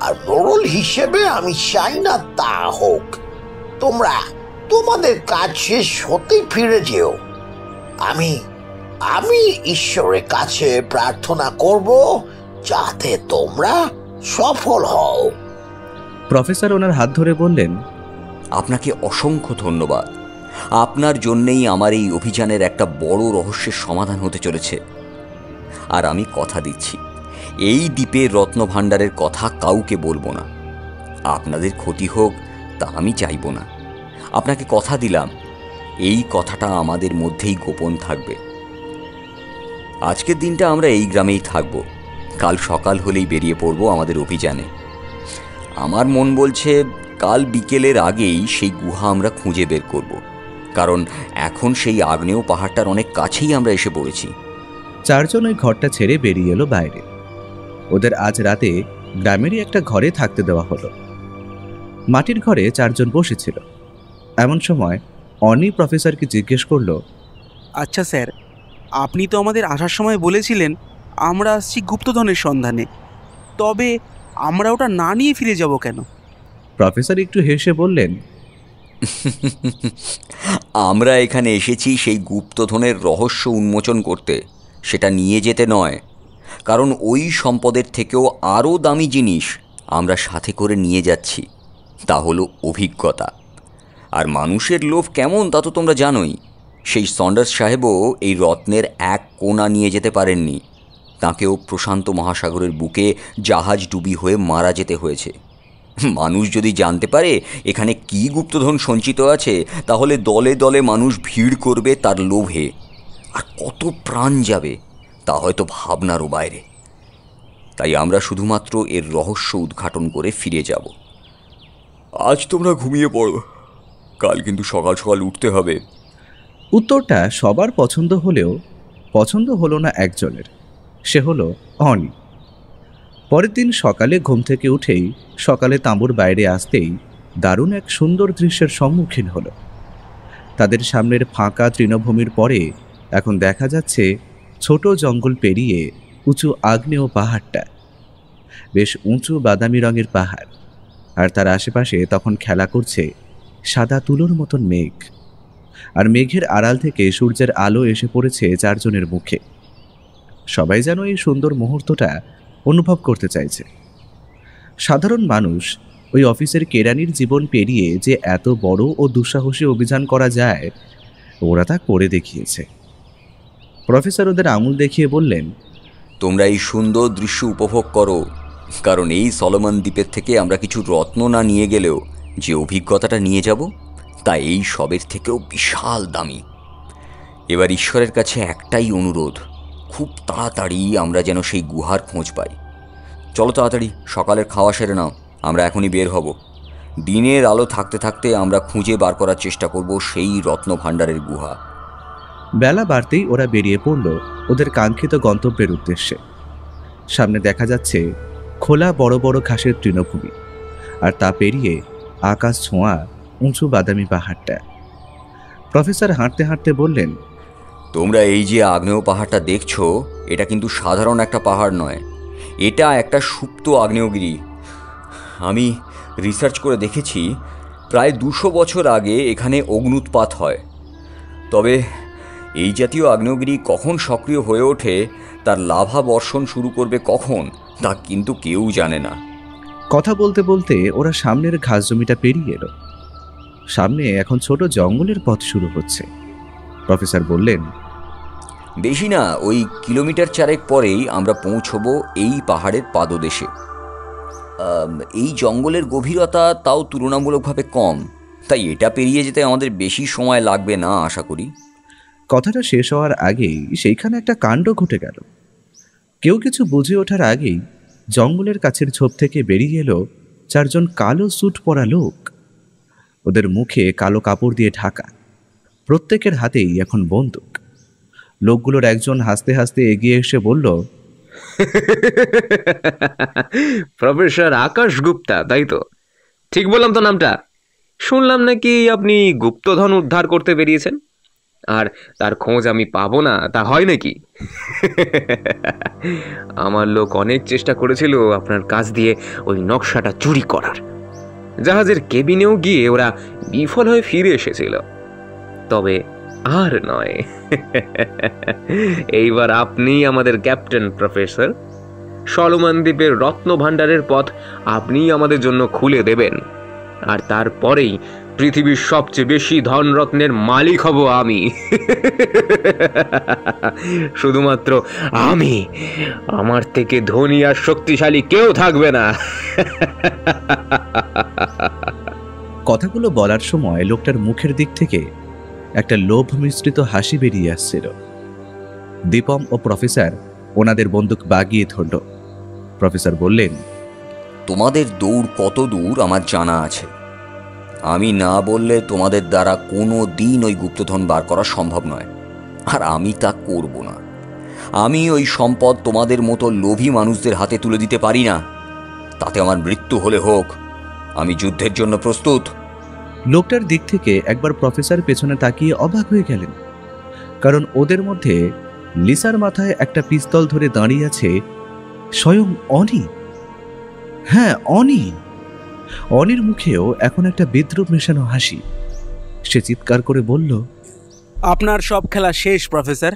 আর মোড়ল হিসেবে আমি চাই না তা হোক। তোমরা তোমাদের কাজ শেষ হতেই ফিরে যেও। আমি ঈশ্বরের কাছে প্রার্থনা করব যাতে তোমরা সফল হও। প্রফেসর ওনার হাত ধরে বললেন, আপনাকে অসংখ্য ধন্যবাদ। আপনার জন্যেই আমার এই অভিযানের একটা বড় রহস্যের সমাধান হতে চলেছে। আর আমি কথা দিচ্ছি, এই দ্বীপের রত্ন ভাণ্ডারের কথা কাউকে বলবো না। আপনাদের ক্ষতি হোক তা আমি চাইব না। আপনাকে কথা দিলাম, এই কথাটা আমাদের মধ্যেই গোপন থাকবে। আজকের দিনটা আমরা এই গ্রামেই থাকব। কাল সকাল হলেই বেরিয়ে পড়ব আমাদের অভিযানে। আমার মন বলছে কাল বিকেলের আগেই সেই গুহা আমরা খুঁজে বের করব, কারণ এখন সেই আগ্নেয় পাহাড়টার অনেক কাছেই আমরা এসে পড়েছি। চারজন ওই ঘরটা ছেড়ে বেরিয়ে এলো বাইরে। ওদের আজ রাতে গ্রামেরই একটা ঘরে থাকতে দেওয়া হলো। মাটির ঘরে চারজন বসেছিল। এমন সময় অনি প্রফেসরকে জিজ্ঞেস করলো, আচ্ছা স্যার, আপনি তো আমাদের আসার সময় বলেছিলেন আমরা আসছি গুপ্তধনের সন্ধানে, তবে আমরা ওটা না নিয়ে ফিরে যাব কেন? প্রফেসর একটু হেসে বললেন, আমরা এখানে এসেছি সেই গুপ্তধনের রহস্য উন্মোচন করতে, সেটা নিয়ে যেতে নয়। কারণ ওই সম্পদের থেকেও আরও দামি জিনিস আমরা সাথে করে নিয়ে যাচ্ছি, তা হলো অভিজ্ঞতা। আর মানুষের লোভ কেমন তা তো তোমরা জানোই। সেই সন্ডার্স সাহেবও এই রত্নের এক কোণা নিয়ে যেতে পারেননি, তাঁকেও প্রশান্ত মহাসাগরের বুকে জাহাজ ডুবি হয়ে মারা যেতে হয়েছে। মানুষ যদি জানতে পারে এখানে কি গুপ্তধন সঞ্চিত আছে, তাহলে দলে দলে মানুষ ভিড় করবে তার লোভে, আর কত প্রাণ যাবে তা হয়তো ভাবনারও বাইরে। তাই আমরা শুধুমাত্র এর রহস্য উদ্ঘাটন করে ফিরে যাব। আজ তোমরা ঘুমিয়ে পড়ো, কাল কিন্তু সকাল সকাল উঠতে হবে। উত্তরটা সবার পছন্দ হলেও পছন্দ হলো না একজনের, সে হলো অনি। পরের দিন সকালে ঘুম থেকে উঠেই সকালে তাঁবুর বাইরে আসতেই দারুণ এক সুন্দর দৃশ্যের সম্মুখীন হলো। তাদের সামনের ফাঁকা তৃণভূমির পরে এখন দেখা যাচ্ছে ছোট জঙ্গল পেরিয়ে উঁচু আগ্নেয় পাহাড়টা। বেশ উঁচু বাদামি রঙের পাহাড়, আর তার আশেপাশে তখন খেলা করছে সাদা তুলোর মতন মেঘ। আর মেঘের আড়াল থেকে সূর্যের আলো এসে পড়েছে চারজনের মুখে। সবাই যেন এই সুন্দর মুহূর্তটা অনুভব করতে চাইছে। সাধারণ মানুষ ওই অফিসের কেরানির জীবন পেরিয়ে যে এত বড় ও দুঃসাহসী অভিযান করা যায়, ওরা তা করে দেখিয়েছে। প্রফেসর ওদের আঙুল দেখিয়ে বললেন, তোমরা এই সুন্দর দৃশ্য উপভোগ করো, কারণ এই সলোমন দ্বীপের থেকে আমরা কিছু রত্ন না নিয়ে গেলেও যে অভিজ্ঞতাটা নিয়ে যাব তা এই সবের থেকেও বিশাল দামি। এবার ঈশ্বরের কাছে একটাই অনুরোধ, খুব তাড়াতাড়ি আমরা যেন সেই গুহার খোঁজ পাই। চলো তাড়াতাড়ি, সকালের খাওয়া সেরে নাও, আমরা এখনই বের হব। দিনের আলো থাকতে থাকতে আমরা খুঁজে বার করার চেষ্টা করব সেই রত্ন ভাণ্ডারের গুহা। বেলা বাড়তেই ওরা বেরিয়ে পড়ল ওদের কাঙ্ক্ষিত গন্তব্যের উদ্দেশ্যে। সামনে দেখা যাচ্ছে খোলা বড় বড় ঘাসের তৃণভূমি, আর তা পেরিয়ে আকাশ ছোঁয়া উঁচু বাদামি পাহাড়টা। প্রফেসর হাঁটতে হাঁটতে বললেন, তোমরা এই যে আগ্নেয় পাহাড়টা দেখছো, এটা কিন্তু সাধারণ একটা পাহাড় নয়, এটা একটা সুপ্ত আগ্নেয়গিরি। আমি রিসার্চ করে দেখেছি, প্রায় 200 বছর আগে এখানে অগ্নুৎপাত হয়। তবে এই জাতীয় আগ্নেয়গিরি কখন সক্রিয় হয়ে ওঠে, তার লাভা বর্ষণ শুরু করবে কখন, তা কিন্তু কেউ জানে না। কথা বলতে বলতে ওরা সামনের ঘাস জমিটা পেরিয়ে এলো। সামনে এখন ছোট জঙ্গলের পথ শুরু হচ্ছে। প্রফেসর বললেন, বেশি না, ওই কিলোমিটার 4 পরেই আমরা পৌঁছবো এই পাহাড়ের পাদদেশে। এই জঙ্গলের গভীরতা তাও তুলনামূলকভাবে কম, তাই এটা পেরিয়ে যেতে আমাদের বেশি সময় লাগবে না আশা করি। কথাটা শেষ হওয়ার আগেই সেইখানে একটা কাণ্ড ঘটে গেল। কেউ কিছু বুঝে ওঠার আগেই জঙ্গলের কাছের ঝোপ থেকে বেরিয়ে এলো 4 জন কালো স্যুট পরা লোক। ওদের মুখে কালো কাপড় দিয়ে ঢাকা, প্রত্যেকের হাতেই এখন বন্দুক। লোকগুলোর একজন হাসতে হাসতে এগিয়ে এসে বলল, প্রফেসর আকাশ গুপ্তা, তাই তো? ঠিক বললাম তো নামটা? শুনলাম নাকি আপনি গুপ্তধন উদ্ধার করতে বেরিয়েছেন, আর তার খোঁজ আমি পাবো না, তা হয় নাকি? আমার লোক অনেক চেষ্টা করেছিল আপনার কাছ দিয়ে ওই নকশাটা চুরি করার। জাহাজের কেবিনেও গিয়ে ওরা বিফল হয়ে ফিরে এসেছিল। তবে আর নয়, এইবার আপনি আমাদের ক্যাপ্টেন প্রফেসর। সলোমন দ্বীপের রত্ন ভাণ্ডারের পথ আপনি আমাদের জন্য খুলে দেবেন, আর তারপরেই পৃথিবীর সবচেয়ে বেশি ধনরত্নের মালিক হব আমি। শুধুমাত্র আমি, আমার থেকে ধনী আর শক্তিশালী কেউ থাকবে না। কথাগুলো বলার সময় লোকটার মুখের দিক থেকে একটা লোভ মিশ্রিত হাসি বেরিয়ে আসছিল। দীপম ও প্রফেসর ওনাদের বন্দুক বাগিয়ে ধরল। প্রফেসর বললেন, তোমাদের দৌড় কত দূর আমার জানা আছে। আমি না বললে তোমাদের দ্বারা কোনো দিন ওই গুপ্তধন বার করা সম্ভব নয়, আর আমি তা করব না। আমি ওই সম্পদ তোমাদের মতো লোভী মানুষদের হাতে তুলে দিতে পারি না। তাতে আমার মৃত্যু হলে হোক, আমি যুদ্ধের জন্য প্রস্তুত। লোকটার দিক থেকে একবার প্রফেসর পেছনে তাকিয়ে অবাক হয়ে গেলেন, কারণ ওদের মধ্যে লিসার মাথায় একটা পিস্তল ধরে দাঁড়িয়ে আছে স্বয়ং অনি। হ্যাঁ, অনি। অনির মুখেও এখন একটা বিদ্রুপ মেশানো হাসি। সে চিৎকার করে বলল, আপনার সব খেলা শেষ প্রফেসর।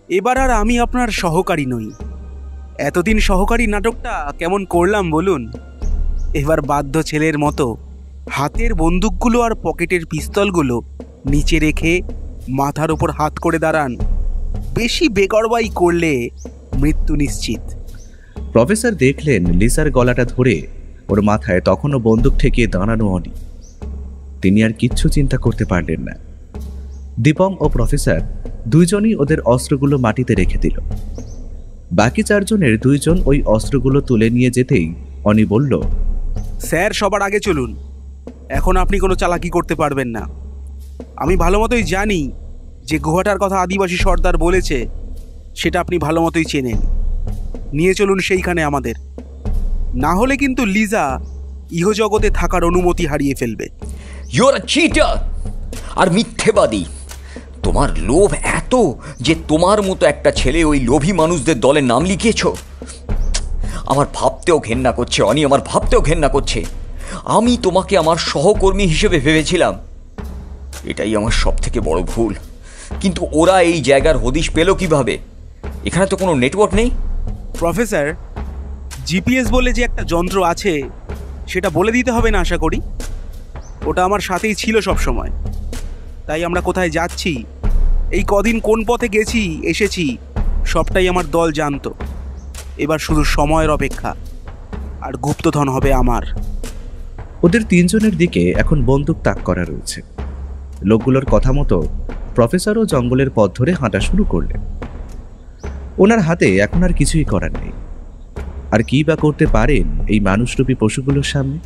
এবার আর আমি আপনার সহকারী নই। এতদিন সহকারী নাটকটা কেমন করলাম বলুন? এবার বাধ্য ছেলের মতো হাতের বন্দুকগুলো আর পকেটের পিস্তলগুলো নিচে রেখে মাথার ওপর হাত করে দাঁড়ান। বেশি বেগরবাই করলে মৃত্যু নিশ্চিত। প্রফেসর দেখলেন লিসার গলাটা ধরে ওর মাথায় তখনও বন্দুক ঠেকিয়ে দাঁড়ানো অনি। তিনি আর কিচ্ছু চিন্তা করতে পারলেন না। দীপং ও প্রফেসর দুইজনই ওদের অস্ত্রগুলো মাটিতে রেখে দিল। বাকি চারজনের দুইজন ওই অস্ত্রগুলো তুলে নিয়ে যেতেই অনি বলল, স্যার সবার আগে চলুন, এখন আপনি কোনো চালাকি করতে পারবেন না। আমি ভালো মতোই জানি যে গুহাটার কথা আদিবাসী সর্দার বলেছে, সেটা আপনি ভালো মতোই চেনেন। নিয়ে চলুন সেইখানে আমাদের, না হলে কিন্তু লিজা ইহজগতে থাকার অনুমতি হারিয়ে ফেলবে। ইউ আর আ চিটার আর মিথ্যেবাদী। তোমার লোভ এত যে তোমার মতো একটা ছেলে ওই লোভী মানুষদের দলে নাম লিখিয়েছ। আমার ভাবতেও ঘেন্না করছে অনি, আমার ভাবতেও ঘেন্না করছে। আমি তোমাকে আমার সহকর্মী হিসেবে ভেবেছিলাম, এটাই আমার সব থেকে বড় ভুল। কিন্তু ওরা এই জায়গার হদিশ পেল কিভাবে? এখানে তো কোনো নেটওয়ার্ক নেই। প্রফেসর, জিপিএস বলে যে একটা যন্ত্র আছে সেটা বলে দিতে হবে না আশা করি। ওটা আমার সাথেই ছিল সব সময়। তাই আমরা কোথায় যাচ্ছি, এই কদিন কোন পথে গেছি এসেছি, সবটাই আমার দল জানতো। এবার শুধু সময়ের অপেক্ষা, আর গুপ্তধন হবে আমার। ওদের তিনজনের দিকে এখন বন্দুক তাক করা রয়েছে। লোকগুলোর কথা মতো প্রফেসরও জঙ্গলের পথ ধরে হাঁটা শুরু করলেন। ওনার হাতে এখন আর কিছুই করার নেই। আর কি বা করতে পারেন এই মানুষরূপী পশুগুলোর সামনে?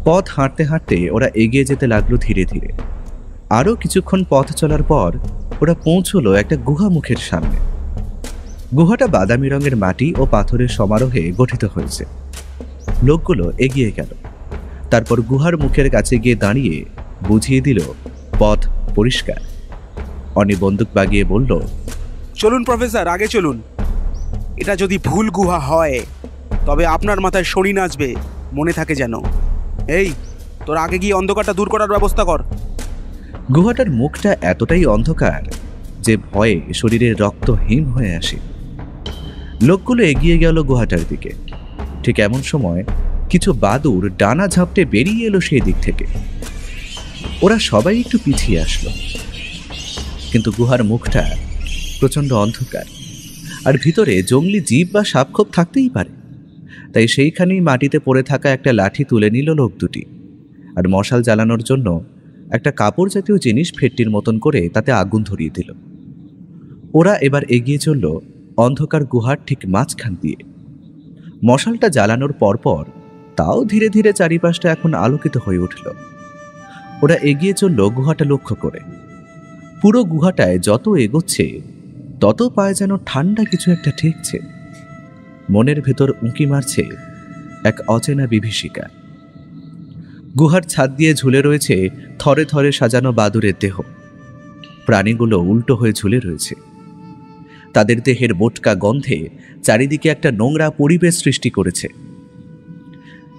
পথ হাঁটতে হাঁটতে ওরা এগিয়ে যেতে লাগলো ধীরে ধীরে। আরও কিছুক্ষণ পথ চলার পর ওরা পৌঁছলো একটা গুহা মুখের সামনে। গুহাটা বাদামি রঙের মাটি ও পাথরের সমারোহে গঠিত হয়েছে। লোকগুলো এগিয়ে গেল, তারপর গুহার মুখের কাছে গিয়ে দাঁড়িয়ে বুঝিয়ে দিল পথ পরিষ্কার। অনি বন্দুক বাগিয়ে বলল, চলুন প্রফেসর, আগে চলুন। এটা যদি ভুল গুহা হয় তবে আপনার মাথায় শনি নাচবে, মনে থাকে যেন। এই, তোর আগে গিয়ে অন্ধকারটা দূর করার ব্যবস্থা কর। গুহাটার মুখটা এতটাই অন্ধকার যে ভয়ে শরীরের রক্ত হিম হয়ে আসে। লোকগুলো এগিয়ে গেল গুহাটার দিকে। ঠিক এমন সময় কিছু বাদুড় ডানা ঝাপটে বেরিয়ে এলো সেই দিক থেকে। ওরা সবাই একটু পিছিয়ে আসলো, কিন্তু গুহার মুখটা প্রচণ্ড অন্ধকার, আর ভিতরে জঙ্গলি জীব বা সাপখোপ থাকতেই পারে। তাই সেইখানেই মাটিতে পড়ে থাকা একটা লাঠি তুলে নিল লোক দুটি, আর মশাল জ্বালানোর জন্য একটা কাপড় জাতীয় জিনিস ফেটটির মতন করে তাতে আগুন ধরিয়ে দিল। ওরা এবার এগিয়ে চলল অন্ধকার গুহার ঠিক মাঝখান দিয়ে। মশালটা জ্বালানোর পরপর তাও ধীরে ধীরে চারিপাশটা এখন আলোকিত হয়ে উঠল। ওরা এগিয়ে চলল গুহাটা লক্ষ্য করে। পুরো গুহাটায় যত এগোচ্ছে তত পায়ে যেন ঠান্ডা কিছু একটা ঠেকছে। মনের ভেতর উঁকি মারছে এক অচেনা বিভীষিকা। গুহার ছাদ দিয়ে ঝুলে রয়েছে থরে থরে সাজানো বাদুড়ের দেহ। প্রাণীগুলো উল্টো হয়ে ঝুলে রয়েছে। তাদের দেহের বোটকা গন্ধে চারিদিকে একটা নোংরা পরিবেশ সৃষ্টি করেছে।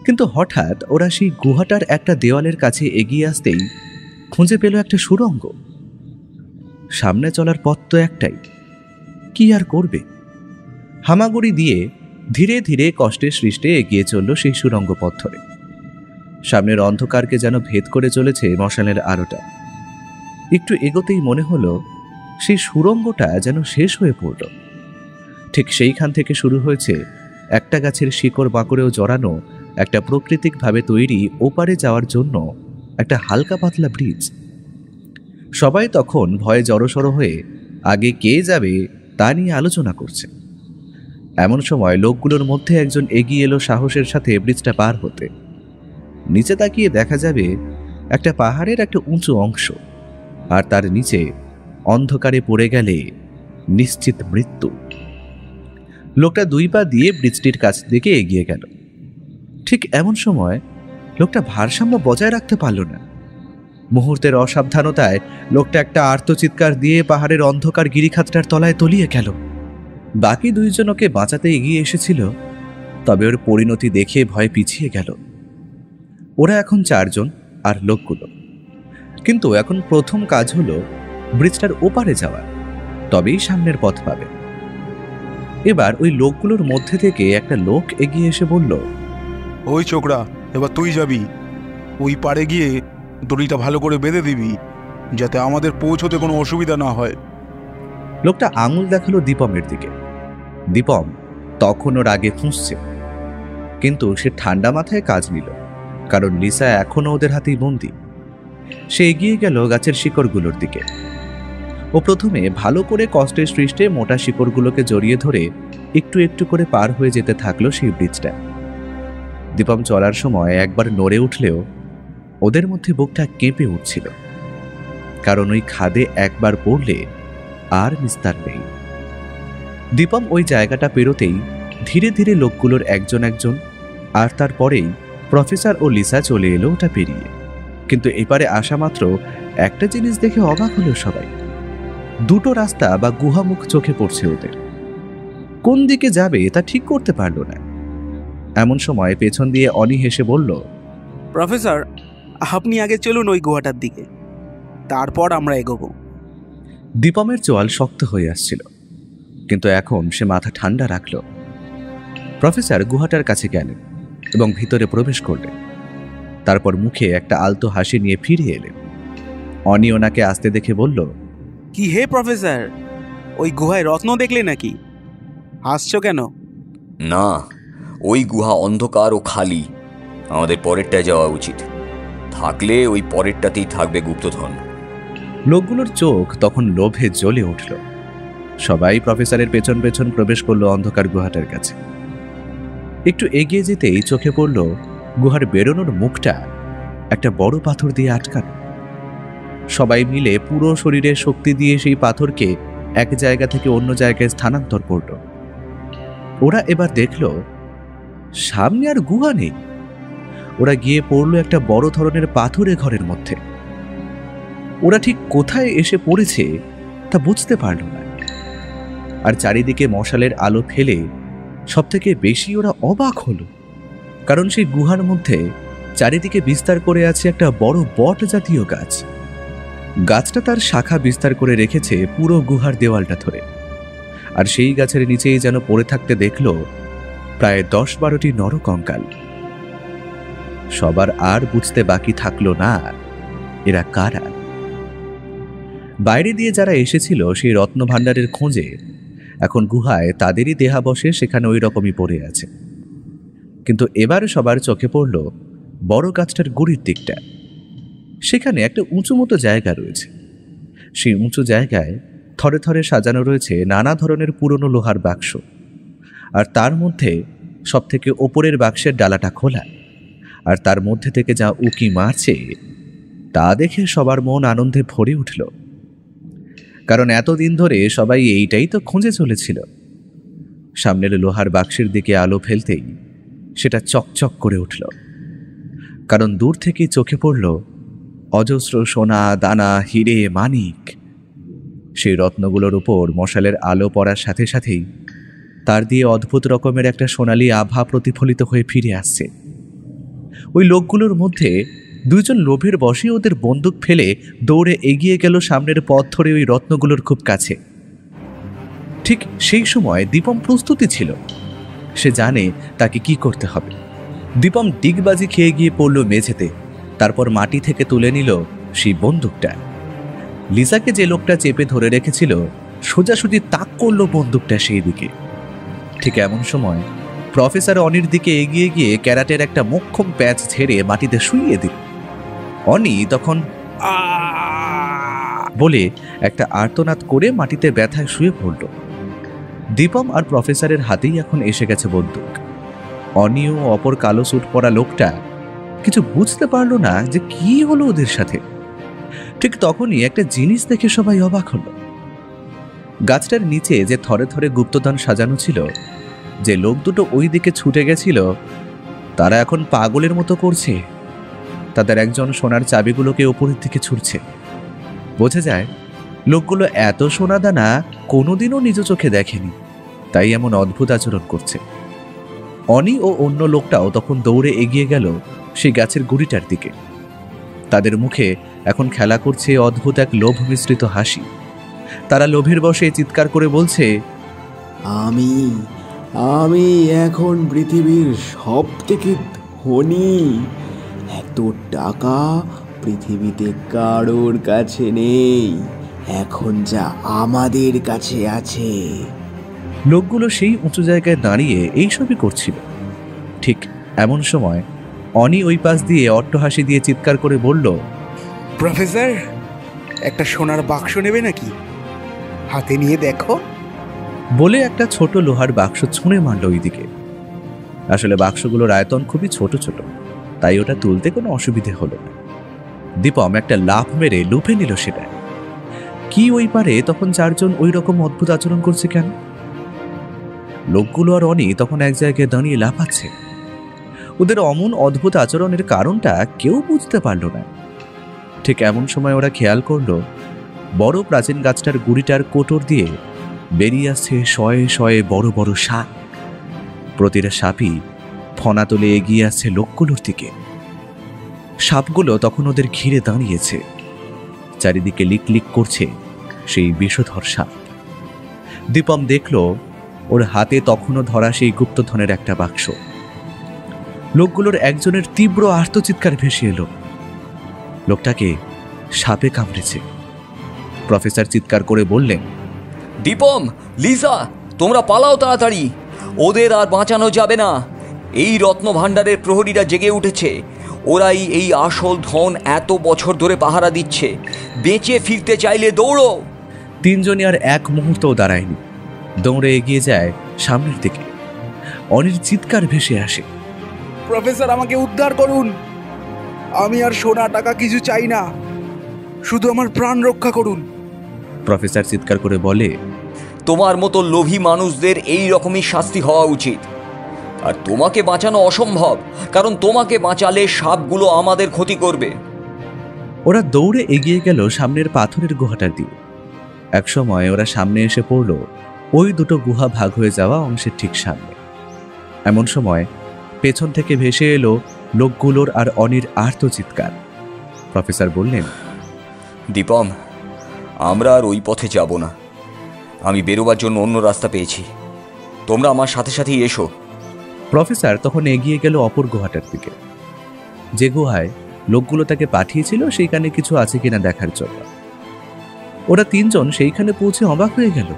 কিন্তু হঠাৎ ওরা সেই গুহাটার একটা দেওয়ালের কাছে এগিয়ে আসতেই খুঁজে পেল একটা সুড়ঙ্গ। সামনে চলার পথ তো একটাই, কি আর করবে? হামাগুড়ি দিয়ে ধীরে ধীরে কষ্টের সৃষ্টে এগিয়ে চলল সেই সুড়ঙ্গ পথ ধরে। সামনের অন্ধকারকে যেন ভেদ করে চলেছে মশালের আলোটা। একটু এগোতেই মনে হলো সেই সুড়ঙ্গটা যেন শেষ হয়ে পড়ল। ঠিক সেইখান থেকে শুরু হয়েছে একটা গাছের শিকড় বাঁকড়েও জড়ানো একটা প্রাকৃতিকভাবে তৈরি ওপারে যাওয়ার জন্য একটা হালকা পাতলা ব্রিজ। সবাই তখন ভয়ে জড়সড় হয়ে আগে কে যাবে তা নিয়ে আলোচনা করছে। এমন সময় লোকগুলোর মধ্যে একজন এগিয়ে এলো সাহসের সাথে ব্রিজটা পার হতে। নিচে তাকিয়ে দেখা যাবে একটা পাহাড়ের একটা উঁচু অংশ, আর তার নিচে অন্ধকারে পড়ে গেলে নিশ্চিত মৃত্যু। লোকটা দুই পা দিয়ে ব্রিজটির কাছ দিকে এগিয়ে গেল। ঠিক এমন সময় লোকটা ভারসাম্য বজায় রাখতে পারল না। মুহূর্তের অসাবধানতায় লোকটা একটা আর্তচিৎকার দিয়ে পাহাড়ের অন্ধকার গিরিখাতটার তলায় তলিয়ে গেল। বাকি দুইজন ওকে বাঁচাতে এগিয়ে এসেছিল, তবে ওর পরিণতি দেখে ভয় পিছিয়ে গেল। ওরা এখন চারজন আর লোকগুলো। কিন্তু এখন প্রথম কাজ হলো ব্রিজটার ওপারে যাওয়া, তবেই সামনের পথ পাবে। এবার ওই লোকগুলোর মধ্যে থেকে একটা লোক এগিয়ে এসে বলল, ওই ছোকরা, এবার তুই যাবি, ওই পারে গিয়ে দড়িটা ভালো করে বেঁধে দিবি, যাতে আমাদের পৌঁছতে কোনো অসুবিধা না হয়। লোকটা আঙুল দেখালো দীপমের দিকে। দীপম তখন ওর আগে ফুঁসছে, কিন্তু সে ঠান্ডা মাথায় কাজ নিল, কারণ লিসা এখনো ওদের হাতেই বন্দি। সে এগিয়ে গেল গাছের শিকড়গুলোর দিকে। ও প্রথমে ভালো করে কষ্টের সৃষ্টে মোটা শিকড়গুলোকে জড়িয়ে ধরে একটু একটু করে পার হয়ে যেতে থাকলো সেই ব্রিজটা। দীপম চলার সময় একবার নড়ে উঠলেও ওদের মধ্যে বুকটা কেঁপে উঠছিল, কারণ ওই খাদে একবার পড়লে আর নিস্তার নেই। দীপম ওই জায়গাটা পেরোতেই ধীরে ধীরে লোকগুলোর একজন একজন, আর তারপরেই প্রফেসর ও লিসা চলে এলো ওটা পেরিয়ে। কিন্তু এপারে আসা মাত্র একটা জিনিস দেখে অবাক হলো সবাই। দুটো রাস্তা বা গুহামুখ চোখে পড়ছে ওদের। কোন দিকে যাবে তা ঠিক করতে পারল না। এমন সময় পেছন দিয়ে অনি হেসে বলল, প্রফেসর, আপনি আগে চলুন ওই গুহাটার দিকে, তারপর আমরা এগোবো। দীপমের চোয়াল শক্ত হয়ে আসছিল, কিন্তু এখন সে মাথা ঠান্ডা রাখল। প্রফেসর গুহাটার কাছে গেলেন এবং ভিতরে প্রবেশ করলেন। তারপর মুখে একটা আলতো হাসি নিয়ে ফিরে এলেন। অনি ওনাকে আসতে দেখে বলল, কি হে প্রফেসর, ওই গুহায় রত্ন দেখলে নাকি? হাসছো কেন? না, ওই গুহা অন্ধকার ও খালি। আমাদের পরেরটায় যাওয়া উচিত। থাকলে ওই পরেরটাতেই থাকবে গুপ্তধন। লোকগুলোর চোখ তখন লোভে জ্বলে উঠল। সবাই প্রফেসরের পেছন পেছন প্রবেশ করলো অন্ধকার গুহাটার কাছে। একটু এগিয়ে যেতেই চোখে পড়ল গুহার বেরোনোর মুখটা একটা বড় পাথর দিয়ে আটকানো। সবাই মিলে পুরো শরীরে শক্তি দিয়ে সেই পাথরকে এক জায়গা থেকে অন্য জায়গায় স্থানান্তর করল। ওরা এবার দেখল সামনে আর গুহা নেই। ওরা গিয়ে পড়ল একটা বড় ধরনের পাথুরে ঘরের মধ্যে। ওরা ঠিক কোথায় এসে পড়েছে তা বুঝতে পারল না। আর চারিদিকে মশালের আলো ফেলে সব থেকে বেশি ওরা অবাক হলো, কারণ সেই গুহার মধ্যে চারিদিকে বিস্তার করে আছে একটা বড় বট জাতীয় গাছ। গাছটা তার শাখা বিস্তার করে রেখেছে পুরো গুহার দেওয়ালটা ধরে। আর সেই গাছের নিচেই যেন পড়ে থাকতে দেখল প্রায় 10-12টি নরকঙ্কাল। সবার আর বুঝতে বাকি থাকলো না এরা কারা। বাইরে দিয়ে যারা এসেছিল সেই রত্নভাণ্ডারের খোঁজে এখন গুহায় তাদেরই দেহাবশে সেখানে ওই রকমই পড়ে আছে। কিন্তু এবার সবার চোখে পড়ল বড় গাছটার গুড়ির দিকটা। সেখানে একটা উঁচু মতো জায়গা রয়েছে। সেই উঁচু জায়গায় থরে থরে সাজানো রয়েছে নানা ধরনের পুরনো লোহার বাক্স, আর তার মধ্যে সব থেকে ওপরের বাক্সের ডালাটা খোলা। আর তার মধ্যে থেকে যা উকি মারছে তা দেখে সবার মন আনন্দে ভরে উঠল, কারণ এতদিন ধরে সবাই এইটাই তো খুঁজে চলেছিল। সামনের লোহার বাক্সের দিকে আলো ফেলতেই সেটা চকচক করে উঠল, কারণ দূর থেকে চোখে পড়ল অজস্র সোনা দানা হিরে মানিক। সেই রত্নগুলোর উপর মশালের আলো পড়ার সাথে সাথেই তার দিয়ে অদ্ভুত রকমের একটা সোনালি আভা প্রতিফলিত হয়ে ফিরে আসছে। ওই লোকগুলোর মধ্যে দুইজন লোভের বশে ওদের বন্দুক ফেলে দৌড়ে এগিয়ে গেল সামনের পথ ধরে ওই রত্নগুলোর খুব কাছে। ঠিক সেই সময় দীপম প্রস্তুতি ছিল। সে জানে তাকে কি করতে হবে। দীপম ডিগবাজি খেয়ে গিয়ে পড়ল মেঝেতে, তারপর মাটি থেকে তুলে নিল সেই বন্দুকটা। লিসাকে যে লোকটা চেপে ধরে রেখেছিল সোজাসুজি তাক করলো বন্দুকটা সেই দিকে। ঠিক এমন সময় প্রফেসর অনির দিকে এগিয়ে গিয়ে ক্যারাটের একটা মোক্ষম প্যাচ ঝেড়ে মাটিতে শুইয়ে দিল। অনি তখন বলে একটা আর্তনাদ করে মাটিতে ব্যথায় শুয়ে পড়ল। দীপম আর প্রফেসরের হাতেই এখন এসে গেছে বন্দুক। অনি ও অপর কালো স্যুট পরা লোকটা কিছু বুঝতে পারল না যে কি হলো ওদের সাথে। ঠিক তখনই একটা জিনিস দেখে সবাই অবাক হলো। গাছটার নিচে যে থরে থরে গুপ্তধন সাজানো ছিল, যে লোক দুটো ওই দিকে ছুটে গেছিল, তারা এখন পাগলের মতো করছে। তাদের একজন সোনার চাবিগুলোকে উপরের দিকে ছুটছে। বোঝা যায় লোকগুলো এত সোনা দানা কোনোদিনও নিজ চোখে দেখেনি, তাই এমন অদ্ভুত আচরণ করছে। অনি ও অন্য লোকটাও তখন দৌড়ে এগিয়ে গেল সেই গাছের গুড়িটার দিকে। তাদের মুখে এখন খেলা করছে অদ্ভুত এক লোভ মিশ্রিত হাসি। তারা লোভের বশে চিৎকার করে বলছে, আমি আমি এখন পৃথিবীর সব থেকে ধনী। এত টাকা পৃথিবীতে কারোর কাছে নেই, এখন যা আমাদের কাছে আছে। লোকগুলো সেই উঁচু জায়গায় দাঁড়িয়ে এইসবই করছিল। ঠিক এমন সময় অনি ওই পাশ দিয়ে অট্টহাসি দিয়ে চিৎকার করে বলল, প্রফেসর, একটা সোনার বাক্স নেবে নাকি? হাতে নিয়ে দেখো। বলে একটা ছোট লোহার বাক্স ছুঁড়ে মারল ওইদিকে। আসলে বাক্সগুলোর আয়তন খুবই ছোট ছোট, তাই ওটা তুলতে কোনো অসুবিধে হলো না। দীপম একটা লাফ মেরে লুফে নিল সেটা। কি ওই পারে তখন চারজন ওই রকম অদ্ভুত আচরণ করছে কেন? লোকগুলো আর অনি তখন এক জায়গায় দাঁড়িয়ে লাফাচ্ছে। ওদের অমন অদ্ভুত আচরণের কারণটা কেউ বুঝতে পারল না। ঠিক এমন সময় ওরা খেয়াল করলো বড় প্রাচীন গাছটার গুড়িটার কোটর দিয়ে বেরিয়ে আসছে শয়ে শয়ে বড় বড় সাপ। প্রতিটা সাপই ফনা তুলে এগিয়ে আসছে লোকগুলোর দিকে। সাপগুলো তখন ওদের ঘিরে দাঁড়িয়েছে। চারিদিকে লিক লিক করছে সেই বিষধর সাপ। দীপম দেখল ওর হাতে তখনও ধরা সেই গুপ্তধনের একটা বাক্স। লোকগুলোর একজনের তীব্র আর্তচিৎকার ভেসে এলো। লোকটাকে সাপে কামড়েছে। প্রফেসর চিৎকার করে বললেন, দীপম, লিসা, তোমরা পালাও তাড়াতাড়ি, ওদের আর বাঁচানো যাবে না। এই রত্ন ভাণ্ডারের প্রহরীরা জেগে উঠেছে, ওরাই এই আসল ধন এত বছর ধরে পাহারা দিচ্ছে। বেঁচে ফিরতে চাইলে দৌড়ো। তিনজনই আর এক মুহূর্তও দাঁড়ায়নি, দৌড়ে এগিয়ে যায় সামনের দিকে। অনির চিৎকার ভেসে আসে, প্রফেসর, আমাকে উদ্ধার করুন। আমি আর সোনা টাকা কিছু চাই না, শুধু আমার প্রাণ রক্ষা করুন। প্রফেসর চিৎকার করে বলে, তোমার মতো লোভী মানুষদের এই রকমই শাস্তি হওয়া উচিত। আর তোমাকে বাঁচানো অসম্ভব, কারণ তোমাকে বাঁচালে সাপগুলো আমাদের ক্ষতি করবে। ওরা দৌড়ে এগিয়ে গেল সামনের পাথরের গুহাটার দিকে। একসময় ওরা সামনে এসে পড়ল ওই দুটো গুহা ভাগ হয়ে যাওয়া অংশের ঠিক সামনে। এমন সময় পেছন থেকে ভেসে এলো লোকগুলোর আর অনির আর্তচিৎকার। প্রফেসর বললেন, দীপম, আমরা আর ওই পথে যাব না। আমি বেরোবার জন্য অন্য রাস্তা পেয়েছি, তোমরা আমার সাথে সাথেই এসো। প্রফেসর তখন এগিয়ে গেল অপর গুহাটার দিকে, যে গুহায় লোকগুলো তাকে পাঠিয়েছিল সেইখানে কিছু আছে কিনা দেখার জন্য। ওরা তিনজন সেইখানে পৌঁছে অবাক হয়ে গেল,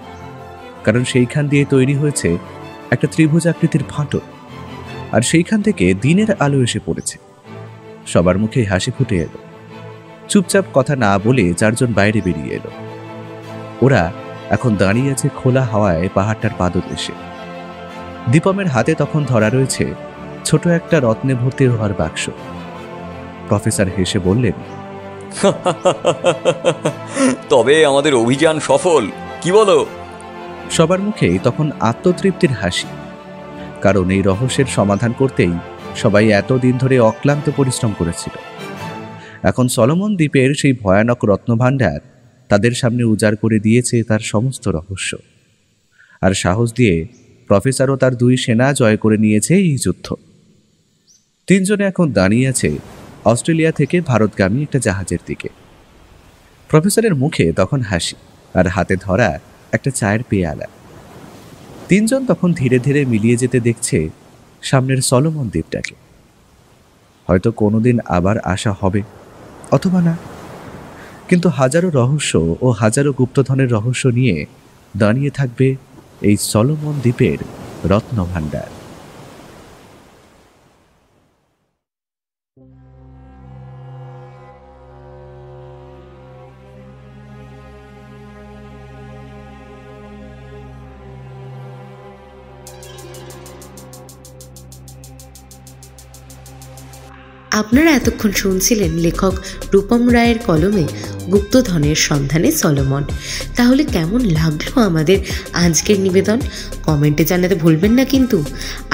কারণ সেইখান দিয়ে তৈরি হয়েছে একটা ত্রিভুজ আকৃতির ফাটল, আর সেইখান থেকে দিনের আলো এসে পড়েছে। সবার মুখে হাসি ফুটে এলো। চুপচাপ কথা না বলে চারজন বাইরে বেরিয়ে এলো। ওরা এখন দাঁড়িয়ে আছে খোলা হাওয়ায় পাহাড়টার পাদদেশে। দীপমের হাতে তখন ধরা রয়েছে ছোট একটা রত্নে ভর্তি লোহার বাক্স। প্রফেসর হেসে বললেন, তবে আমাদের অভিযান সফল, কি বলো? সবার মুখেই তখন আত্মতৃপ্তির হাসি, কারণ এই রহস্যের সমাধান করতেই সবাই এতদিন ধরে অক্লান্ত পরিশ্রম করেছিল। এখন সলোমন দ্বীপের সেই ভয়ানক রত্নভাণ্ডার তাদের সামনে উজাড় করে দিয়েছে তার সমস্ত রহস্য। আর সাহস দিয়ে প্রফেসরও তার দুই সেনা জয় করে নিয়েছে এই যুদ্ধ। তিনজনে এখন দাঁড়িয়ে আছে অস্ট্রেলিয়া থেকে ভারতগামী একটা জাহাজের দিকে। প্রফেসরের মুখে তখন হাসি, আর হাতে ধরা একটা চায়ের পেয়ালা। তিনজন তখন ধীরে ধীরে মিলিয়ে যেতে দেখছে সামনের সলোমন দ্বীপটাকে। হয়তো কোনোদিন আবার আসা হবে, অথবা না, কিন্তু হাজারো রহস্য ও হাজারো গুপ্তধনের রহস্য নিয়ে দাঁড়িয়ে থাকবে এই সলোমন দ্বীপের রত্নভাণ্ডার। আপনারা এতক্ষণ শুনছিলেন লেখক রূপম রায়ের কলমে গুপ্তধনের সন্ধানে সলোমন। তাহলে কেমন লাগলো আমাদের আজকের নিবেদন? কমেন্টে জানাতে ভুলবেন না কিন্তু।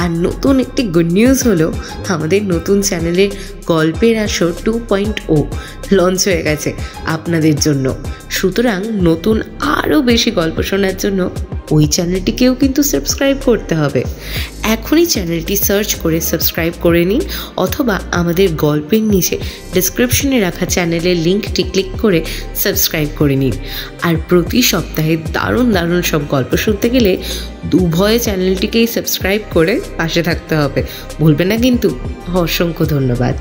আর নতুন একটি গুড নিউজ হলো, আমাদের নতুন চ্যানেলের গল্পের আসর 2.0 লঞ্চ হয়ে গেছে আপনাদের জন্য। সুতরাং নতুন আরও বেশি গল্প শোনার জন্য ওই চ্যানেলটিকেও কিন্তু সাবস্ক্রাইব করতে হবে। এখনই চ্যানেলটি সার্চ করে সাবস্ক্রাইব করে নিন, অথবা আমাদের গল্পের নিচে ডেসক্রিপশনে রাখা চ্যানেলের লিঙ্কটি ক্লিক করে সাবস্ক্রাইব করে নিন। আর প্রতি সপ্তাহে দারুণ দারুণ সব গল্প শুনতে গেলে দুভয়ে চ্যানেলটিকেই সাবস্ক্রাইব করে পাশে থাকতে হবে, ভুলবেন না কিন্তু। অসংখ্য ধন্যবাদ।